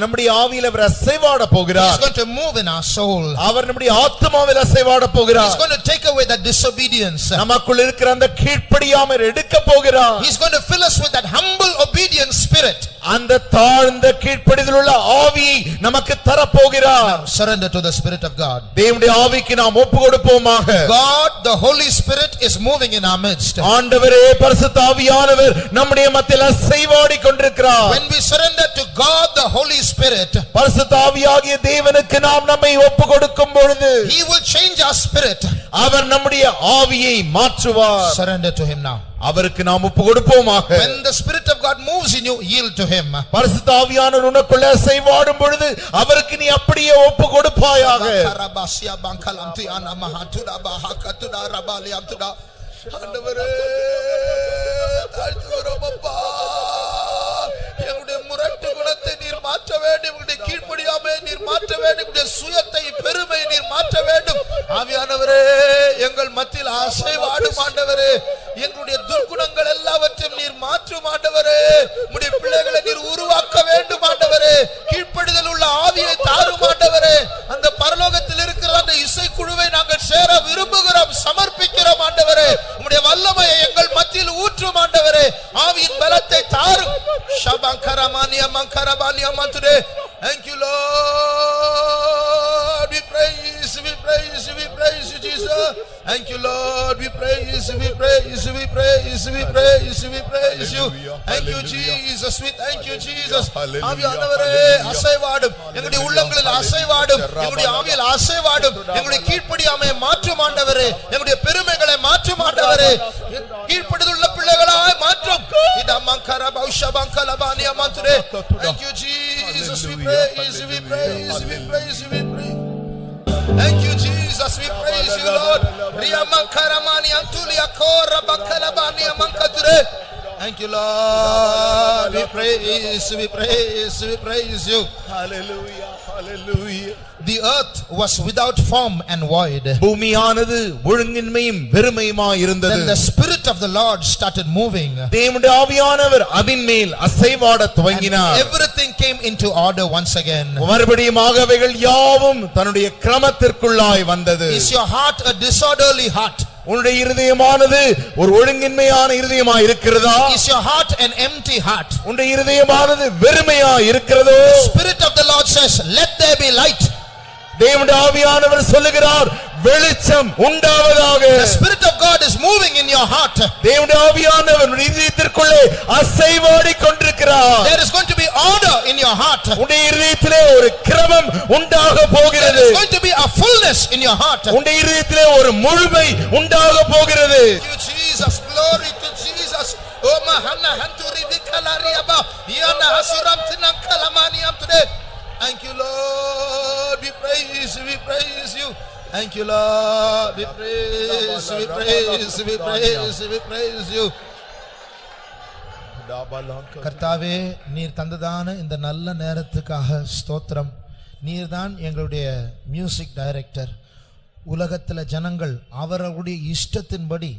நம்முடைய ஆவியில் அவர் அசைவாட He போகிறார். is going to move in our soul. அவர் நம்முடைய ஆத்மாவில் அசைவாட He போகிறார். is going to take away that disobedience. நமக்குள் இருக்கிற அந்த கீழ்ப்படியாமை எடுக்க போகிறார். He is going to fill us with that humble obedient spirit. அந்த தாழ்ந்த கீழ்ப்படிதலுள்ள ஆவியை நமக்கு தர போகிறார். Now surrender to the Spirit of God. தேவனுடைய ஆவிக்கு நாம் ஒப்பு கொடுப்போமாக. God, the Holy Spirit is moving in our midst. ஆண்டவரே பரிசுத்த ஆவியானவர் நம்முடைய மத்தியில் அசைவாடிக் கொண்டிருக்கிறார். When we surrender to God, the Holy Spirit, பரிசுத்த ஆவியாகிய தேவனுக்கு நாம் நம்மை ஒப்பு கொடுக்கும் பொழுது he will change our spirit. அவர் நம்முடைய ஆவியை மாற்றுவார். Surrender to him now. அவருக்கு நாம் ஒப்பு கொடுப்போமாக. When the Spirit of God moves in you, yield to him. பரிசுத்த ஆவியானவர் உனக்குள்ளே அசைவாடும் பொழுது அவருக்கு நீ அப்படியே ஒப்பு கொடுப்பாயாக. ஆண்டவரே, தாழ்த்துகிறோம் அப்பா. எங்களுடைய முரட்டு குணத்தை நீர் மாற்ற வேண்டும். எங்களுடைய கீழ்ப்படியாமை நீர் மாற்ற வேண்டும். எங்களுடைய சுயத்தை பெருமை நீர் மாற்ற வேண்டும். ஆவியானவரே, எங்கள் மத்தியில் அசைவாடும் ஆண்டவரே. எங்களுடைய துர்க்குணங்கள் எல்லாவற்றையும் நீர் மாற்றும் ஆண்டவரே. உம்முடைய பிள்ளைகளை நீர் உருவாக்க வேண்டும் ஆண்டவரே. கீழ்ப்படிதல் உள்ள ஆவியை தாரும் ஆண்டவரே. அந்த பரலோகத்தில் இருக்கிற அந்த இசைக்குழுவை நாங்கள் சேர விரும்புகிறோம், சமர்ப்பிக்கிறோம் ஆண்டவரே. உம்முடைய வல்லமையை எங்கள் மத்தியில் ஊற்றும் ஆண்டவரே. ஆவியின் பலத்தை தாரும். ஷபங்கரமானிய மங்கரபானிய மந்துரே. Thank you Lord. We praise you Jesus. Jesus. Thank you, Lord. We praise you, we praise you, we praise you, we praise you, we praise you. Thank you, Jesus. We thank you, Jesus. ஆவியானவரே அசைவாடும், எங்களுடைய உள்ளங்களில் அசைவாடும், எங்களுடைய ஆவியில் அசைவாடும், எங்களுடைய கீழ்ப்படியாமை மாற்றும் ஆண்டவரே, எங்களுடைய பெருமைகளை மாற்றும் ஆண்டவரே, கீழ்ப்படியுள்ள பிள்ளைகளாய் மாற்றும். இடமங்கர பௌஷபங்கலபானிய மந்துரே. Thank you, Jesus. We praise you, we praise you, we praise you, we praise. Thank you, Jesus. We praise you, Lord. Riyamankaramani antulia kora bakalabani amankature. Thank you, Lord. We praise you, we praise you, we praise you. Hallelujah, hallelujah. The earth was without form and void. பூமியானது ஒழுங்கின்மையும் வெறுமையுமாய் இருந்தது. Then the spirit of the Lord started moving. தேவனுடைய ஆவியானவர் அதின் மேல் அசைவாட துவங்கினார். Everything came into order once again. மறுபடியும் அவைகள் யாவும் தன்னுடைய கிரமத்திற்குள்ளாய் வந்தது. Is your heart a disorderly heart? உன்னுடைய இருதயமானது ஒரு ஒழுங்கின்மையான இருதயமாய் இருக்கிறதா? Is your heart an empty heart? உன்னுடைய இருதயமானது வெறுமையாய் இருக்கிறதோ? The spirit of the Lord says, let there be light. தேவனுடைய ஆவியானவர் சொல்லுகிறார், வெளிச்சம் உண்டாவதாக. The spirit of God is moving in your heart. தேவனுடைய ஆவியானவர் உன்னுடைய இதயத்திற்குள்ளே அசைவாடிக் கொண்டிருக்கிறார். There is going to be order in your heart. உன்னுடைய இதயத்திலே ஒரு கிரமம் உண்டாக போகிறது. There is going to be a fullness in your heart. உன்னுடைய இதயத்திலே ஒரு முழுமை உண்டாக போகிறது. Thank you, Jesus. Glory to Jesus. Oh mahana hanturi dikalariaba yana hasuram tinankalamaniam today. Thank you, Lord. We praise you, we praise you. Thank you, Lord. We praise you, we praise you, we praise you, we praise you. கர்த்தாவே, நீர் தந்ததான இந்த நல்ல நேரத்துக்காக ஸ்தோத்திரம். நீர்தான் எங்களுடைய மியூசிக் டைரக்டர். உலகத்தில் ஜனங்கள் அவர்களுடைய இஷ்டத்தின்படி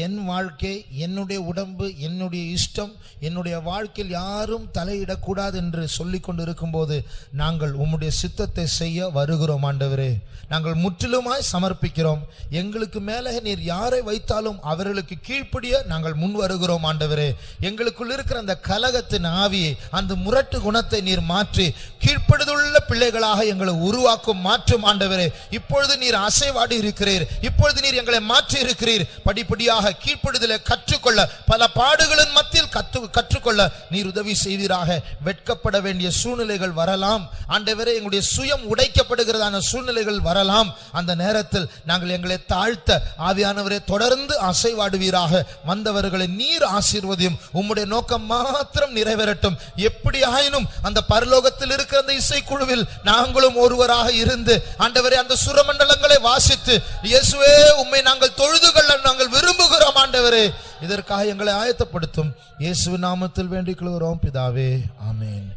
என் வாழ்க்கை, என்னுடைய உடம்பு, என்னுடைய இஷ்டம், என்னுடைய வாழ்க்கையில் யாரும் தலையிடக்கூடாது என்று சொல்லிக் கொண்டு இருக்கும்போது நாங்கள் உம்முடைய சித்தத்தை செய்ய வருகிறோம் ஆண்டவரே. நாங்கள் முற்றிலுமாய் சமர்ப்பிக்கிறோம். எங்களுக்கு மேலே நீர் யாரை வைத்தாலும் அவர்களுக்கு கீழ்ப்படிய நாங்கள் முன் வருகிறோம் ஆண்டவரே. எங்களுக்குள் இருக்கிற அந்த கலகத்தின் ஆவியை, அந்த முரட்டு குணத்தை நீர் மாற்றி கீழ்ப்படுதுள்ள பிள்ளைகளாக எங்களை உருவாக்கும் மாற்றும் ஆண்டவரே. இப்பொழுது நீர் அசைவாடி இருக்கிறீர். இப்பொழுது நீர் எங்களை மாற்றி இருக்கிறீர். படிப்படியாக கீழ்ப்படுதலை கற்றுக்கொள்ள, பல பாடுகளின் மத்தியில் கற்றுக்கொள்ள நீர் உதவி செய்வீராக. வெட்கப்பட வேண்டிய சூழ்நிலைகள் வரலாம் ஆண்டவரே. எங்களுடைய சுயம் உடைக்கப்படுகிறதான சூழ்நிலைகள் வரலாம். அந்த நேரத்தில் நாங்கள் எங்களை தாழ்த்த ஆவியானவரே தொடர்ந்து அசைவாடுவீராக. வந்தவர்களை நீர் ஆசீர்வதியும். உம்முடைய நோக்கம் மாத்திரம் நிறைவேறட்டும். எப்படி ஆயினும் அந்த பரலோகத்தில் இருக்கிற அந்த இசைக்குழுவில் நாங்களும் ஒருவராக இருந்து ஆண்டவரே அந்த சுரமண்டலங்களை வாசித்து இயேசுவே உம்மை நாங்கள் தொழுதுகொள்ள நாங்கள் விரும்புகிறோம் ஆண்டவரே. இதற்காக எங்களை ஆயத்தப்படுத்தும். இயேசுவின் நாமத்தில் வேண்டிக் கொள்கிறோம் பிதாவே, ஆமென்.